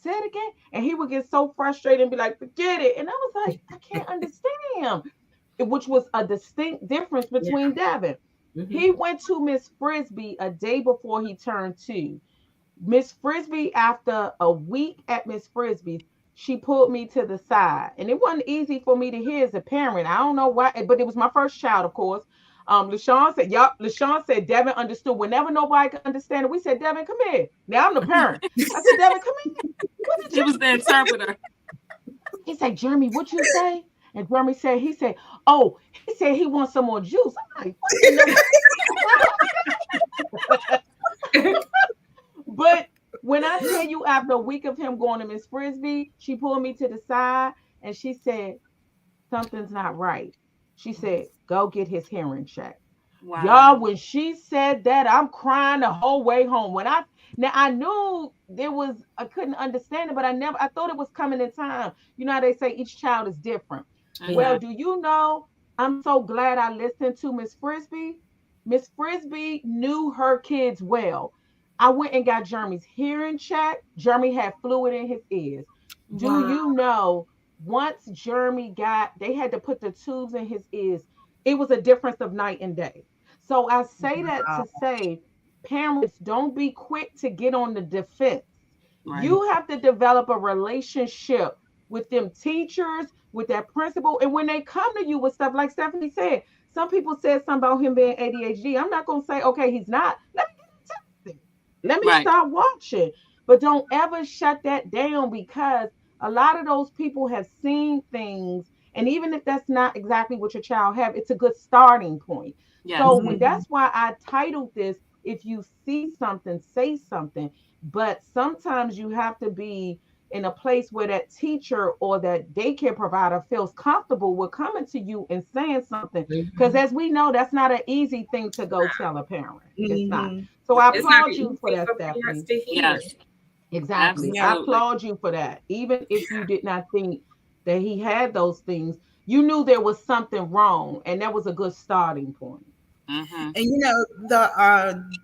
Say it again. And he would get so frustrated and be like, forget it. And I was like, I can't understand him. Which was a distinct difference between Devin. He went to Miss Frisbee a day before he turned 2. Miss Frisbee, after a week at Miss Frisbee, she pulled me to the side, and it wasn't easy for me to hear as a parent. I don't know why, but it was my first child, of course. LaShawn said, yup. LaShawn said Devin understood. Whenever nobody could understand it, we said, Devin, come here. Now I'm the parent. I said, Devin, come here. What did He was the interpreter. He said, Jeremy, what you say? And Jeremy said, he said, oh, he said he wants some more juice. I'm like, what in the But when I tell you, after a week of him going to Miss Frisbee, she pulled me to the side and she said, something's not right. She said, go get his hearing checked. Wow. Y'all, when she said that, I'm crying the whole way home. Now I knew there was, I couldn't understand it, but I thought it was coming in time. You know how they say each child is different. Well, do you know, I'm so glad I listened to Miss Frisbee. Miss Frisbee knew her kids well. I went and got Jeremy's hearing checked. Jeremy had fluid in his ears. Do you know, once Jeremy they had to put the tubes in his ears, it was a difference of night and day. So I say that to say, parents, don't be quick to get on the defense. Right. You have to develop a relationship with them teachers, with that principal. And when they come to you with stuff, like Stephanie said, some people said something about him being ADHD. I'm not going to say, okay, he's not. Let me get him tested. Let me start watching. But don't ever shut that down, because a lot of those people have seen things. And even if that's not exactly what your child have, it's a good starting point. Yes. So that's why I titled this, If You See Something, Say Something. But sometimes you have to be in a place where that teacher or that daycare provider feels comfortable with coming to you and saying something. Because as we know, that's not an easy thing to go tell a parent. It's not. So I applaud you for that, Stephanie. Yes. Exactly. Absolutely. I applaud you for that. Even if you did not think that he had those things, you knew there was something wrong, and that was a good starting point. Mm-hmm. And you know,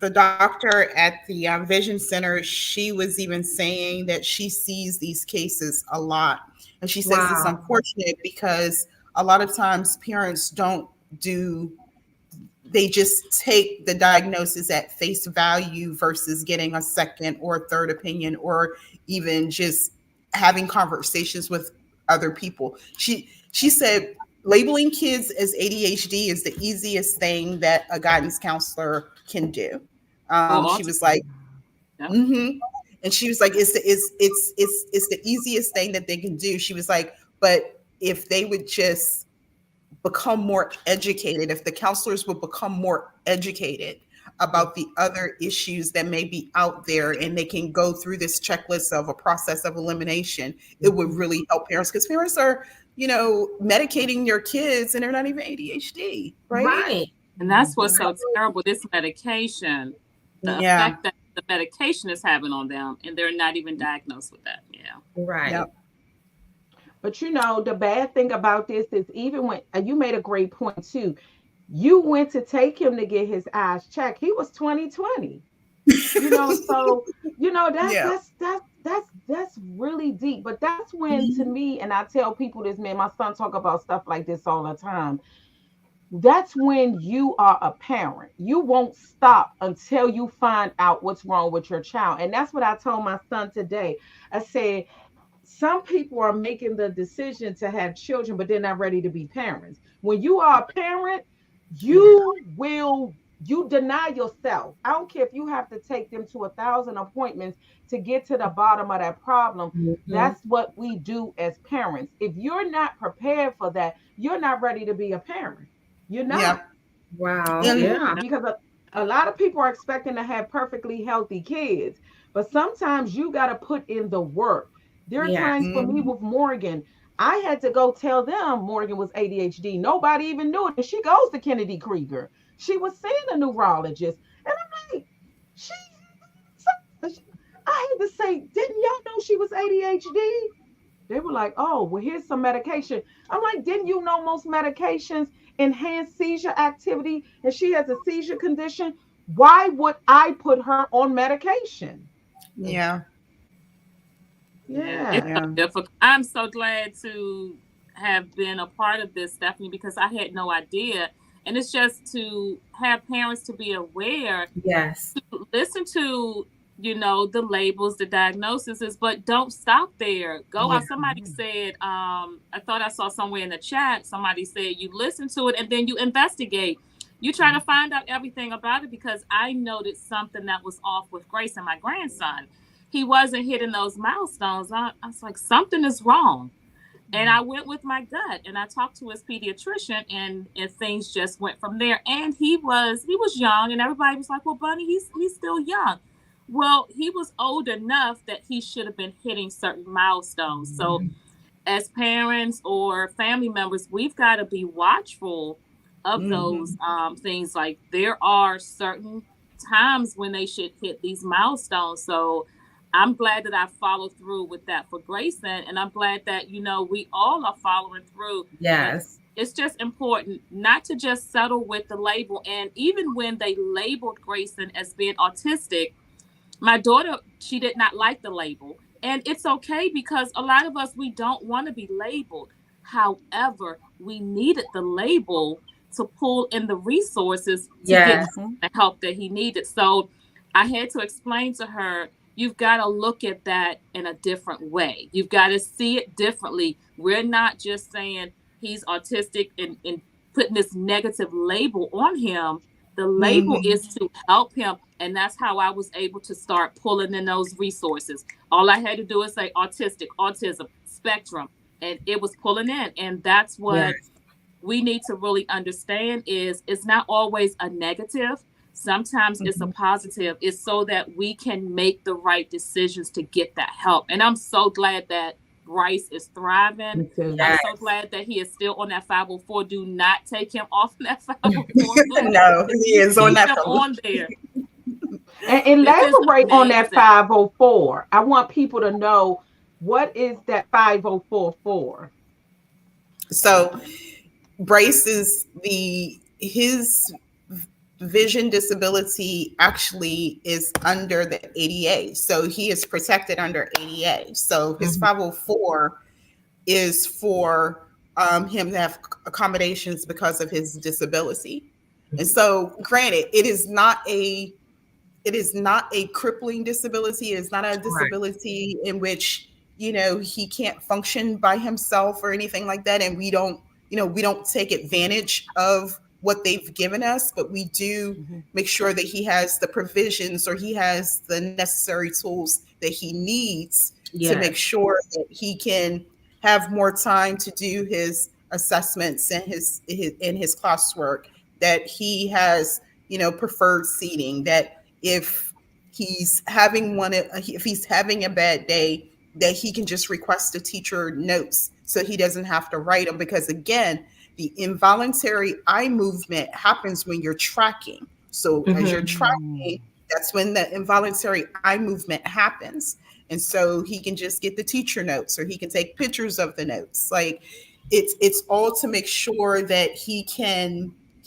the doctor at the Vision Center, she was even saying that she sees these cases a lot, and she says it's unfortunate because a lot of times parents don't do. They just take the diagnosis at face value versus getting a second or third opinion, or even just having conversations with other people. She said labeling kids as ADHD is the easiest thing that a guidance counselor can do. She was like, mm-hmm. And she was like, it's the easiest thing that they can do. She was like, but if they would just become more educated, if the counselors would become more educated about the other issues that may be out there, and they can go through this checklist of a process of elimination, it would really help parents, because parents are, you know, medicating your kids and they're not even ADHD, right? And that's what's so terrible, this medication, the effect that the medication is having on them, and they're not even diagnosed with that. Yep. But you know, the bad thing about this is, even when you made a great point too, you went to take him to get his eyes checked. He was 2020. You know, so you know that's really deep. But that's when, to me, and I tell people this, man, my son talk about stuff like this all the time. That's when you are a parent. You won't stop until you find out what's wrong with your child. And that's what I told my son today. I said, some people are making the decision to have children, but they're not ready to be parents. When you are a parent, you deny yourself. I don't care if you have to take them to 1,000 appointments to get to the bottom of that problem. That's what we do as parents. If you're not prepared for that, you're not ready to be a parent. You're not. Wow. Because a lot of people are expecting to have perfectly healthy kids, but sometimes you got to put in the work. There are times for me with Morgan, I had to go tell them Morgan was ADHD. Nobody even knew it. And she goes to Kennedy Krieger. She was seeing a neurologist. And I'm like, I had to say, didn't y'all know she was ADHD? They were like, oh, well, here's some medication. I'm like, didn't you know most medications enhance seizure activity, and she has a seizure condition? Why would I put her on medication? It's so difficult. I'm so glad to have been a part of this, Stephanie, because I had no idea. And it's just to have parents to be aware, to listen to the labels, the diagnoses, but don't stop there. Go out. Somebody said, I thought I saw somewhere in the chat, somebody said you listen to it and then you investigate. You try to find out everything about it, because I noticed something that was off with Grace and my grandson. He wasn't hitting those milestones. I was like, something is wrong. And I went with my gut and I talked to his pediatrician, and things just went from there. And he was young, and everybody was like, well, Bunny, he's still young. Well, he was old enough that he should have been hitting certain milestones. So as parents or family members, we've got to be watchful of those things. Like, there are certain times when they should hit these milestones. So I'm glad that I followed through with that for Grayson, and I'm glad that we all are following through. Yes. It's just important not to just settle with the label. And even when they labeled Grayson as being autistic, my daughter, she did not like the label. And it's okay, because a lot of us, we don't want to be labeled. However, we needed the label to pull in the resources to get the help that he needed. So I had to explain to her, you've got to look at that in a different way. You've got to see it differently. We're not just saying he's autistic and putting this negative label on him. The label is to help him. And that's how I was able to start pulling in those resources. All I had to do is say autistic, autism, spectrum, and it was pulling in. And that's what we need to really understand, is it's not always a negative. Sometimes it's a positive. It's so that we can make the right decisions to get that help. And I'm so glad that Bryce is thriving. I'm so glad that he is still on that 504. Do not take him off that 504. No, he is on that on there. And elaborate on that 504. I want people to know, what is that 504 for? So Bryce is his vision disability actually is under the ADA. So he is protected under ADA. So his 504 is for him to have accommodations because of his disability. And so, granted, it is not a crippling disability. It's not a disability in which he can't function by himself or anything like that. And we don't take advantage of what they've given us, but we do make sure that he has the provisions, or he has the necessary tools that he needs to make sure that he can have more time to do his assessments and his classwork, that he has preferred seating, that if he's having a bad day, that he can just request a teacher notes so he doesn't have to write them. Because again, the involuntary eye movement happens when you're tracking. So as you're tracking, that's when the involuntary eye movement happens. And so he can just get the teacher notes, or he can take pictures of the notes. Like, it's all to make sure that he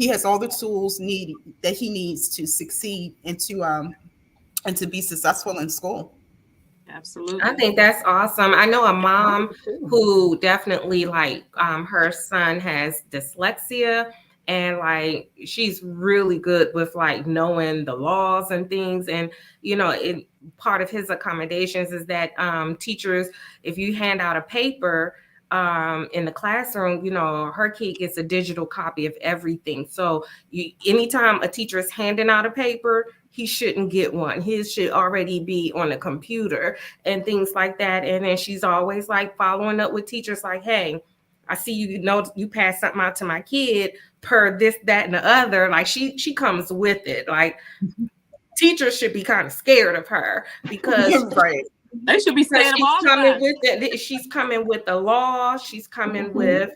has all the tools that he needs to succeed and to be successful in school. Absolutely. I think that's awesome. I know a mom who definitely, her son has dyslexia, and she's really good with knowing the laws and things. And part of his accommodations is that teachers, if you hand out a paper in the classroom, her kid gets a digital copy of everything. So anytime a teacher is handing out a paper, he shouldn't get one. His should already be on a computer and things like that. And then she's always following up with teachers hey, I see you passed something out to my kid per this, that, and the other. She comes with it. Teachers should be kind of scared of her, because they should be scared of all coming with it. She's coming with the law. She's coming with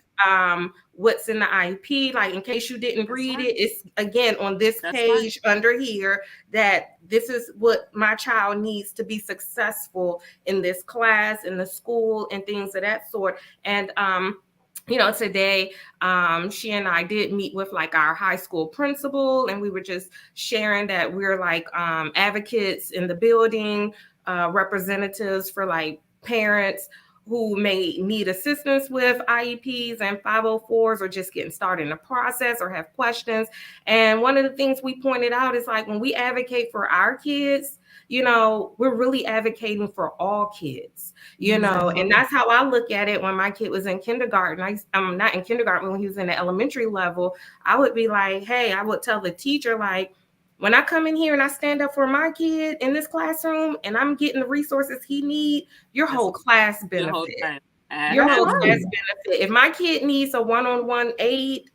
what's in the IP. In case you didn't read it, it's again on this page under here, that this is what my child needs to be successful in this class, in the school, and things of that sort. And today she and I did meet with our high school principal, and we were just sharing that we're advocates in the building, representatives for parents who may need assistance with IEPs and 504s, or just getting started in the process or have questions. And one of the things we pointed out is like when we advocate for our kids, you know, we're really advocating for all kids, you know, and that's how I look at it. When my kid was in kindergarten, I'm not in kindergarten, when he was in the elementary level, I would be like, hey, I would tell the teacher, like, when I come in here and I stand up for my kid in this classroom and I'm getting the resources he needs, your whole class benefit. Your whole class benefit. If my kid needs a one-on-one aid,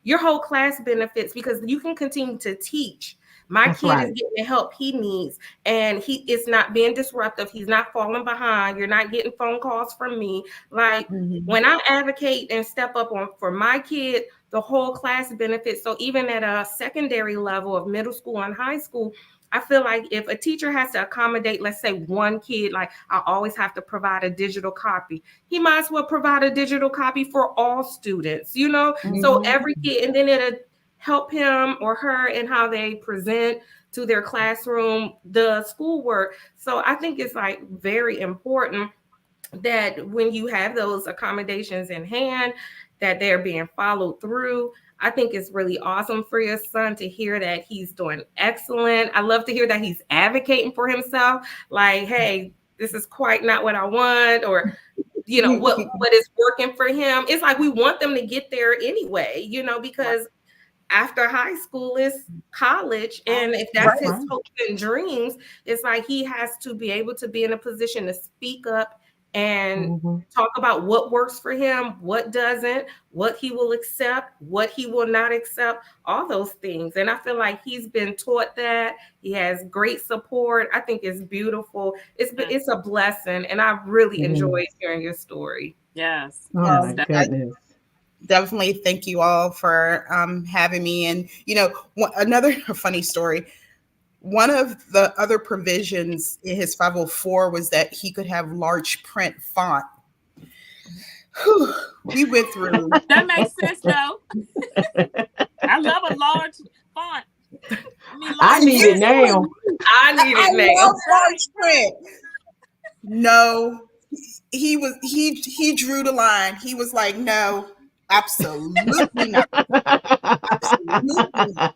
your whole class benefits, because you can continue to teach. My kid is getting the help he needs, and he is not being disruptive. He's not falling behind. You're not getting phone calls from me. Like when I advocate and step up for my kid, the whole class benefits. So even at a secondary level of middle school and high school, I feel like if a teacher has to accommodate, let's say one kid, like I always have to provide a digital copy, he might as well provide a digital copy for all students, you know? So every kid, and then it'll help him or her in how they present to their classroom, the schoolwork. So I think it's like very important that when you have those accommodations in hand, that they're being followed through. I think it's really awesome for your son to hear that he's doing excellent. I love to hear that he's advocating for himself. Like, hey, this is quite not what I want, or you know, what is working for him. It's like we want them to get there anyway, you know, because after high school is college, and if that's his hopes and dreams, it's like he has to be able to be in a position to speak up and talk about what works for him, what doesn't, what he will accept, what he will not accept, all those things. And I feel like he's been taught that. He has great support. I think it's beautiful. It's a blessing, and I really enjoyed hearing your story. Yes. Oh my goodness. Definitely thank you all for having me. And, you know, another funny story. One of the other provisions in his 504 was that he could have large print font. Whew, we went through. That makes sense, though. I love a large font. I need it now. I need it now. Love large print. No, he drew the line. He was like, no, absolutely not. Absolutely not.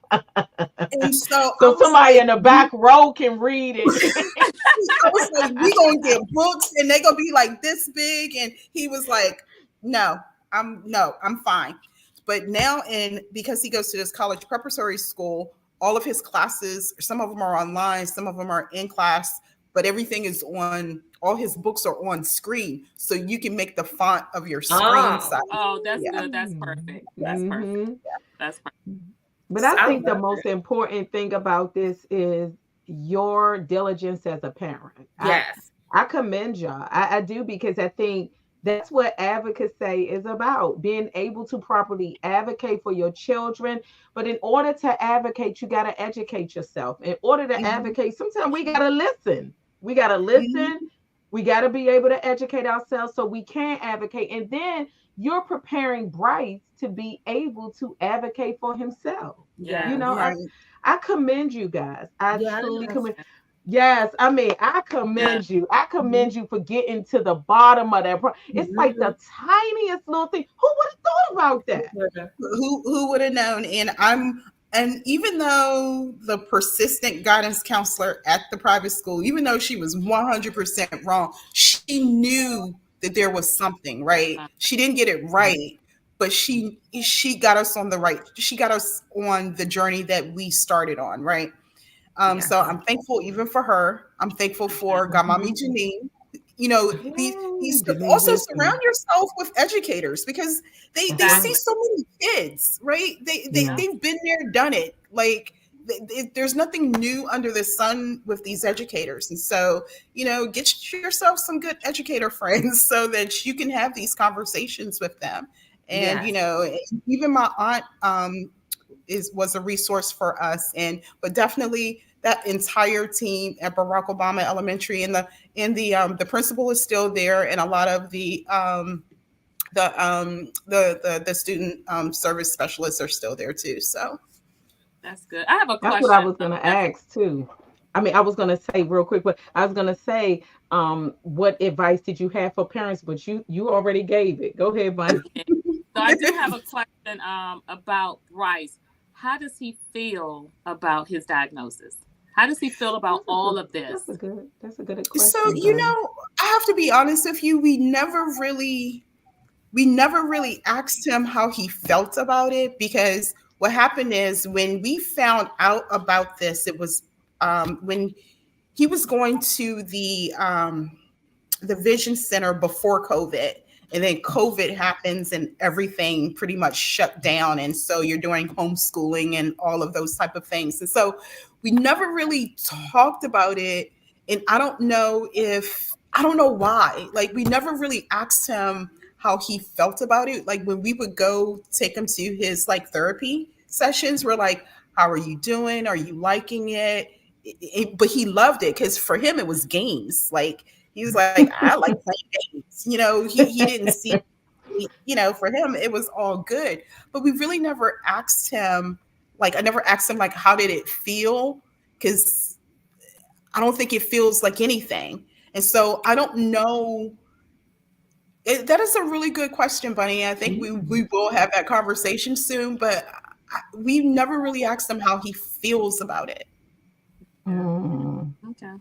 And so somebody in the back row can read it. I was like, we gonna get books and they gonna be like this big. And he was like, no, I'm fine. But now, because he goes to this college preparatory school, all of his classes, some of them are online, some of them are in class, but everything is on, all his books are on screen. So you can make the font of your screen size. Oh, that's good. That's perfect. That's perfect. Yeah. That's perfect. But I think the most important thing about this is your diligence as a parent. Yes. I commend y'all. I do, because I think that's what advocacy is about, being able to properly advocate for your children. But in order to advocate, you got to educate yourself. In order to advocate, sometimes we got to listen. We got to listen. We got to be able to educate ourselves so we can advocate. And then you're preparing Bryce to be able to advocate for himself. Yeah. You know, I commend you guys. I truly commend. Yes, I mean, I commend you. I commend you for getting to the bottom of that. It's like the tiniest little thing. Who would have thought about that? Who would have known? And even though the persistent guidance counselor at the private school, even though she was 100% wrong, she knew that there was something, right? She didn't get it right, but she got us on she got us on the journey that we started on, right? So I'm thankful even for her. I'm thankful for Godmommy Janine. You know, these also surround yourself with educators, because they see so many kids, right? They've been there, done it. Like there's nothing new under the sun with these educators. And so, you know, get yourself some good educator friends so that you can have these conversations with them. And, you know, even my aunt was a resource for us. But definitely that entire team at Barack Obama Elementary, and the principal is still there, and a lot of the student service specialists are still there too. So that's good. I have a question. That's what I was going to ask too. I mean, I was going to say real quick, but I was going to say, what advice did you have for parents? But you already gave it. Go ahead, Bunny. Yeah. So I do have a question about Bryce. How does he feel about his diagnosis? How does he feel about all of this? That's a good So, question, Bunny. I have to be honest with you, we never really asked him how he felt about it, because what happened is when we found out about this, it was when he was going to the Vision Center before COVID. And then COVID happens and everything pretty much shut down. And so you're doing homeschooling and all of those type of things. And so we never really talked about it. And I don't know why. Like, we never really asked him how he felt about it. Like, when we would go take him to his like therapy sessions, we're like, how are you doing? Are you liking it? But he loved it because for him it was games. Like, he was like, I like playing games. He didn't see, for him it was all good. But we really never asked him. Like, I never asked him like, how did it feel? Because I don't think it feels like anything. And so I don't know. That is a really good question, Bunny. I think we will have that conversation soon. But we never really asked him how he feels about it. Okay.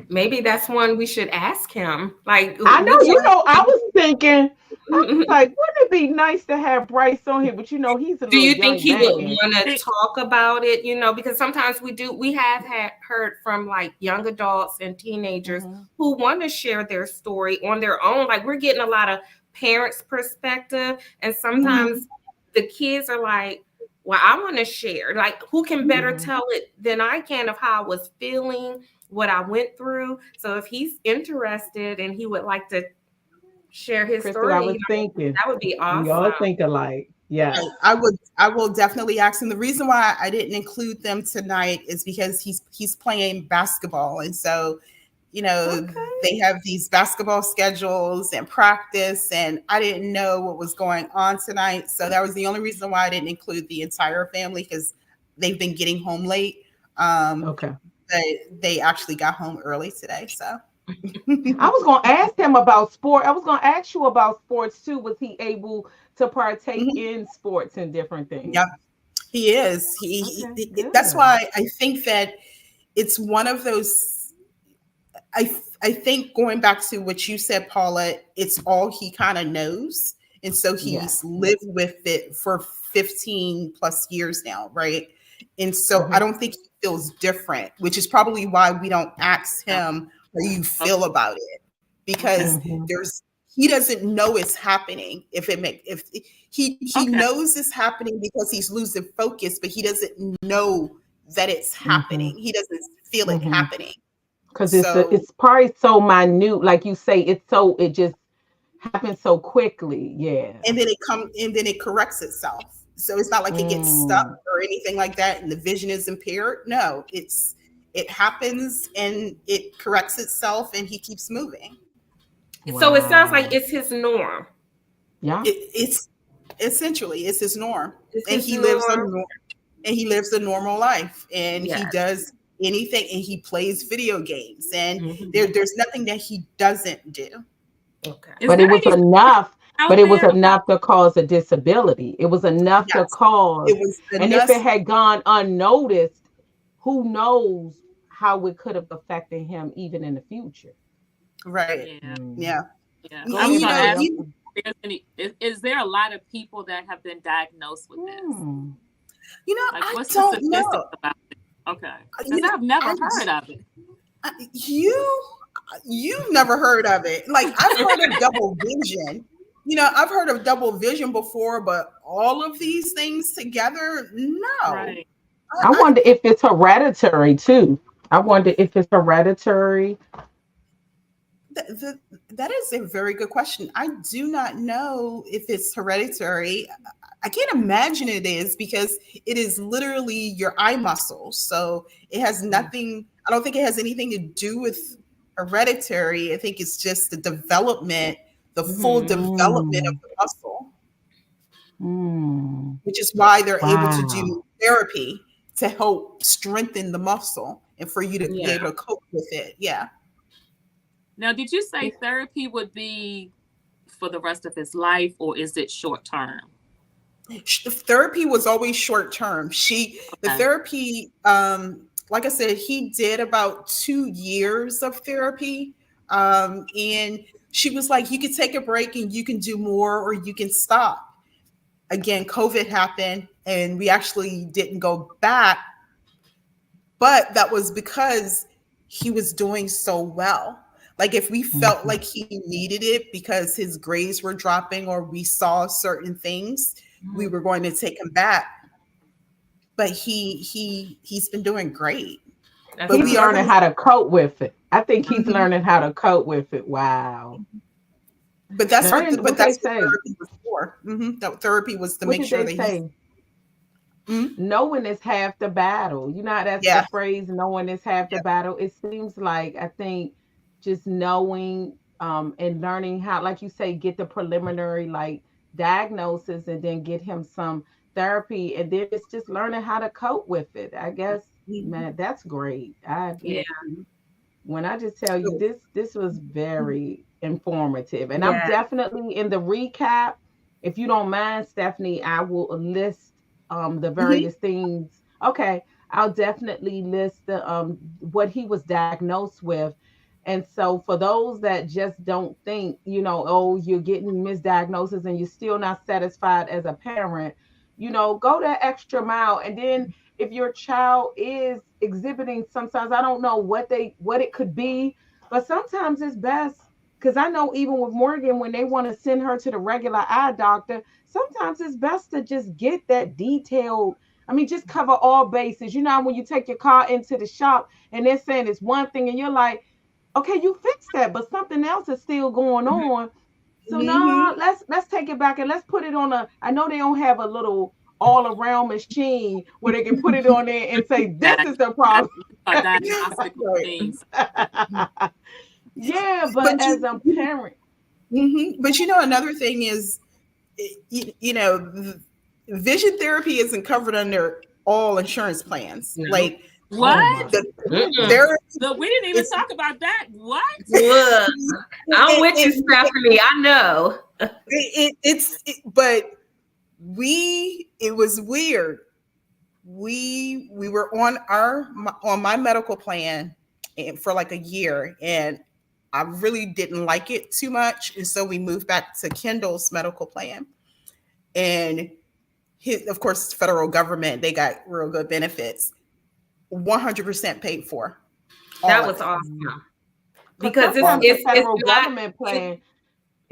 Maybe that's one we should ask him. Like, I know, I was thinking, I was like, wouldn't it be nice to have Bryce on here? But he's a do little you think he young would man. want to talk about it? Because sometimes we have heard from like young adults and teenagers who want to share their story on their own. Like, we're getting a lot of parents' perspective, and sometimes the kids are like, well, I want to share. Like, who can better tell it than I can of how I was feeling, what I went through? So if he's interested and he would like to share his Crystal, story, I was thinking, that would be awesome. we all think alike. Yeah. I will definitely ask him. The reason why I didn't include them tonight is because he's playing basketball. And so, they have these basketball schedules and practice, and I didn't know what was going on tonight. So that was the only reason why I didn't include the entire family, because they've been getting home late. Okay. But they actually got home early today. So I was going to ask him about sport. I was going to ask you about sports too. Was he able to partake in sports and different things? Yep, he is. That's why I think that it's one of those. I think, going back to what you said, Paula, it's all he kind of knows. And so he's lived with it for 15 plus years now, right? And so I don't think he feels different, which is probably why we don't ask him how you feel about it, because he doesn't know it's happening. If he knows it's happening because he's losing focus, but he doesn't know that it's happening. He doesn't feel it happening. Because it's probably so minute, like you say, it just happens so quickly. Yeah. And then it corrects itself. So it's not like it gets stuck or anything like that and the vision is impaired. No, it happens and it corrects itself and he keeps moving. Wow. So it sounds like it's his norm. Yeah. It's essentially it's his norm. He lives a normal life, and he does anything, and he plays video games, and there's nothing that he doesn't do. Okay. But it was enough. But it was enough to cause a disability. It was enough to cause. And if it had gone unnoticed, who knows how it could have affected him even in the future. Right. Yeah. Is there a lot of people that have been diagnosed with this? What's the statistics about it? Okay. Because I've never heard of it. You've never heard of it. Like, I've heard of double vision. I've heard of double vision before, but all of these things together, no. Right. I wonder if it's hereditary too. That is a very good question. I do not know if it's hereditary. I can't imagine it is, because it is literally your eye muscles. So it has nothing, I don't think it has anything to do with hereditary. I think it's just the development, the full development of the muscle, which is why they're able to do therapy to help strengthen the muscle and for you to be able to cope with it. Yeah. Now, did you say therapy would be for the rest of his life, or is it short term? Therapy was always short term. The Okay. therapy, like I said, he did about 2 years of therapy. And she was like, you can take a break and you can do more or you can stop. Again, COVID happened and we actually didn't go back, but that was because he was doing so well. Like if we felt Mhm. like he needed it because his grades were dropping or we saw certain things, we were going to take him back. But he's been doing great. That's But He's we are awesome. going learning to. how to cope with it. I think he's Mhm. learning how to cope with it. Wow. But that's What they that's what say? therapy was for. That therapy was to What make did sure they that he's. say? Mhm. Knowing is half the battle. You know how that's the Yeah, phrase, knowing is half the yeah. battle. It seems like I think just knowing and learning how, like you say, get the preliminary like diagnosis and then get him some therapy and then it's just learning how to cope with it. I guess, Mhm. man, that's great. I Yeah. when I just tell you So, this was very informative. And I'm Yeah. definitely in the recap. If you don't mind, Stephanie, I will list the mhm. various things. Okay, I'll definitely list the what he was diagnosed with. And so for those that just don't think, oh, you're getting misdiagnosis and you're still not satisfied as a parent, go that extra mile. And then if your child is exhibiting sometimes I don't know what it could be, but sometimes it's best because I know even with Morgan when they want to send her to the regular eye doctor, sometimes it's best to just get that detailed. I mean, just cover all bases. You know, when you take your car into the shop and they're saying it's one thing and you're like, okay, you fixed that, but something else is still going on. So no, Mhm. let's take it back and let's put it on a. I know they don't have a little all around machine where they can put it on there and say this That is the problem. a diagnostic Right. machines. Yeah, but But as a parent, but another thing is, vision therapy isn't covered under all insurance plans. No. Like oh What? my the Mm-mm. there, Look, we didn't even it's talk about that. What? Look, I'm with you, it, Stephanie. I know. but it was weird. We were on my medical plan for like a year, and I really didn't like it too much, and so we moved back to Kendall's medical plan. And of course, federal government, they got real good benefits, 100% paid for, all That of was it, awesome because because sometimes the it's federal not. government plan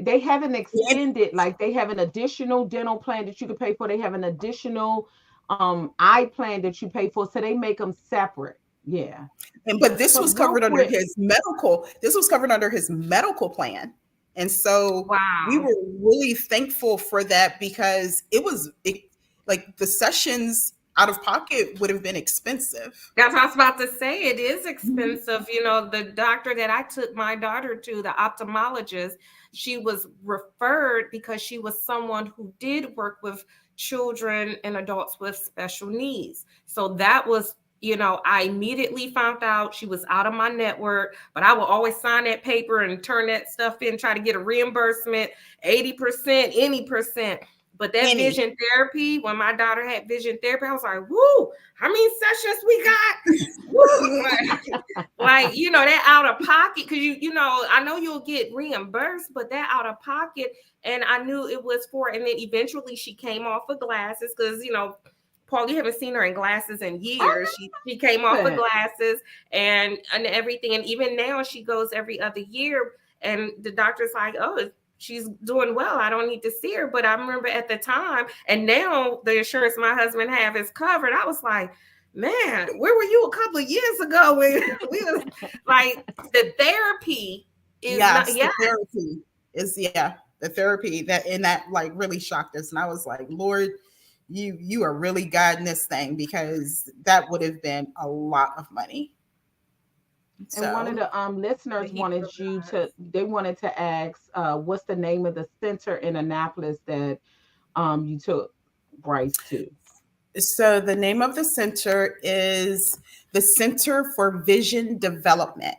they have an and, extended, like they have an additional dental plan that you can pay for. They have an additional eye plan that you pay for. So they make them separate. Yeah. but But real quick, this was covered under his medical plan, and so we Wow. were really thankful for that because like the sessions out of pocket would have been expensive. That's what I was about to say. It is Mhm. expensive. You know, the doctor that I took my daughter to, the ophthalmologist, she was referred because she was someone who did work with children and adults with special needs. So that was, I immediately found out she was out of my network, but I will always sign that paper and turn that stuff in, try to get a reimbursement, 80%, any percent. But that Any. vision therapy, when my daughter had vision therapy, I was like, woo, how many sessions we got? Woo! That out of pocket, because I know you'll get reimbursed, but that out of pocket, and I knew it was for, and then eventually she came off of glasses because Paul, you haven't seen her in glasses in I years. She came off love of it. glasses and everything, and even now she goes every other year, and the doctor's like, oh, she's doing well. I don't need to see her. But I remember at the time, and now the insurance my husband have is covered. I was like, man, where were you a couple of years ago when we was like the therapy is not, Yes, yeah. the therapy the therapy that like really shocked us, and I was like, Lord, you are really guiding this thing because that would have been a lot of money. And one of So the But listeners he they wanted to ask what's the name of the center in Annapolis that you took Bryce to? so the name of the center is the Center for Vision Development.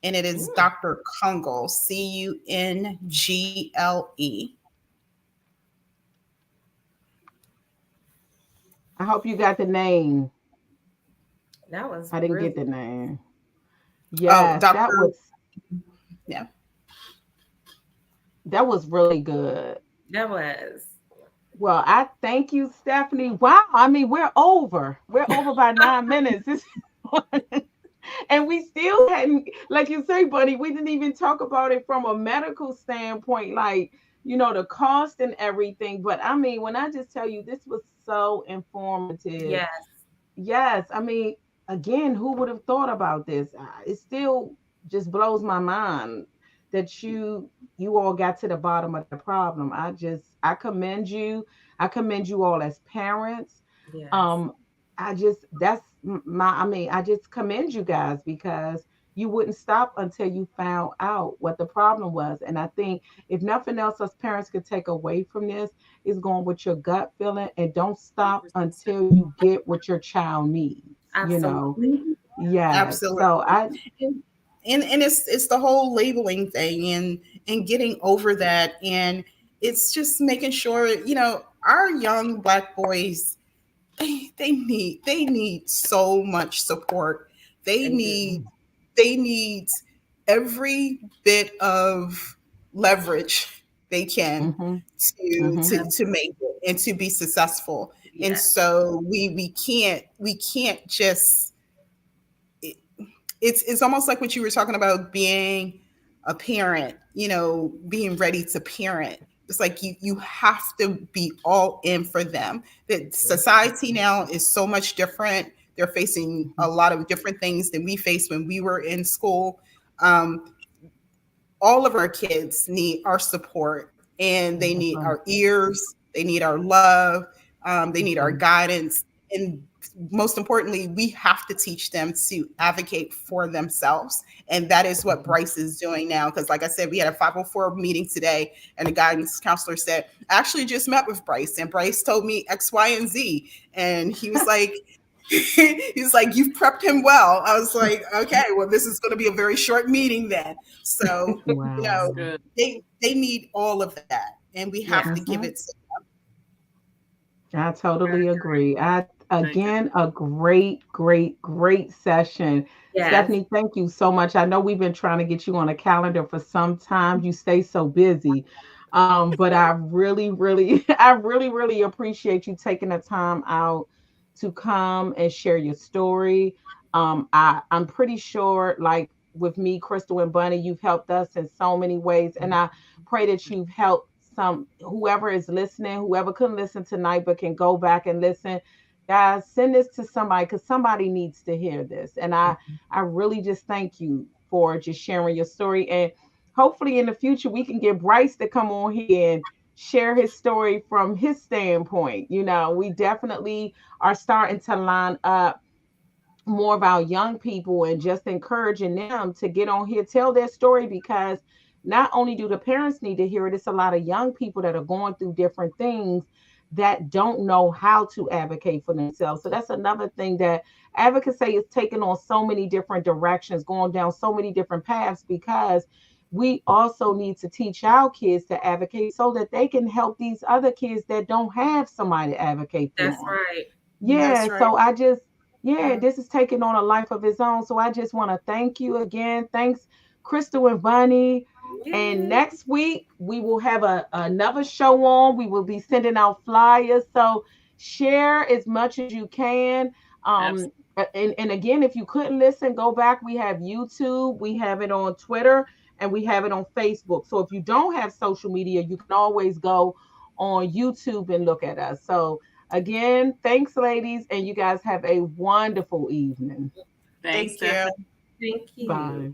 and it is Dr. Kungle, Cungle. I hope you got the name. That was I didn't really get the name. Oh, Yes, Dr. Yeah. that was really good. that was. Well, I thank you, Stephanie. Wow, I mean, we're over. We're over by 9 minutes. And we still hadn't, like you say, buddy, we didn't even talk about it from a medical standpoint, like, the cost and everything. But I mean, when I just tell you this was so informative. Yes, Yes, I mean, again, who would have thought about this? It still just blows my mind that you all got to the bottom of the problem. I commend you. I commend you all as parents. yes, Um, I just that's my I mean, I just commend you guys because you wouldn't stop until you found out what the problem was. And I think if nothing else us parents could take away from this is going with your gut feeling and don't stop 100%. until you get what your child needs. absolutely. Yes. Absolutely. So I And it's the whole labeling thing, and getting over that, and it's just making sure, our young Black boys, they need so much support. They They do. need they need every bit of leverage they can mhm, to mhm, to to make it and to be successful. And Yes, so we can't just, it's almost like what you were talking about, being a parent, being ready to parent. It's like you have to be all in for them. That society now is so much different. They're facing mhm, a lot of different things than we faced when we were in school. Um, all of our kids need our support, and they that's need right. our ears, they need our love, they That's need our right. guidance. And most importantly, we have to teach them to advocate for themselves. And that is what Mhm, Bryce is doing now. Because, like I said, we had a 504 meeting today, and the guidance counselor said, I actually just met with Bryce, and Bryce told me X, Y, and Z. And he was like, he's like, you've prepped him well. I was like, okay, well, this is going to be a very short meeting then. So, That's wow. good. they need all of that, and we have yeah, to give Mhm. it to I totally agree. I I agree. again a great, great, great session. yes. Stephanie, thank you so much. I know we've been trying to get you on a calendar for some time. You stay so busy. But I really, really, I really, really appreciate you taking the time out to come and share your story. I'm pretty sure, like with me, Crystal and Bunny, you've helped us in so many ways. And I pray that you've helped some whoever is listening, whoever couldn't listen tonight but can go back and listen. Guys, send this to somebody because somebody needs to hear this. And I really just thank you for just sharing your story. And hopefully in the future we can get Bryce to come on here and share his story from his standpoint. We definitely are starting to line up more of our young people and just encouraging them to get on here, tell their story because not only do the parents need to hear it, it's a lot of young people that are going through different things that don't know how to advocate for themselves. So that's another thing that advocacy is taking on so many different directions, going down so many different paths because we also need to teach our kids to advocate so that they can help these other kids that don't have somebody to advocate That's for them. right. Yeah, That's right. so yeah, this is taking on a life of its own. So I just want to thank you again. Thanks, Crystal and Bunny. And Yeah. next week we will have another show on. We will be sending out flyers. So share as much as you can. Um, Absolutely. and again, if you couldn't listen, go back. We have YouTube, we have it on Twitter, and we have it on Facebook. So if you don't have social media, you can always go on YouTube and look at us. So again, thanks, ladies, and you guys have a wonderful evening. Thanks, Thank you. Stephanie. Thank you. Bye.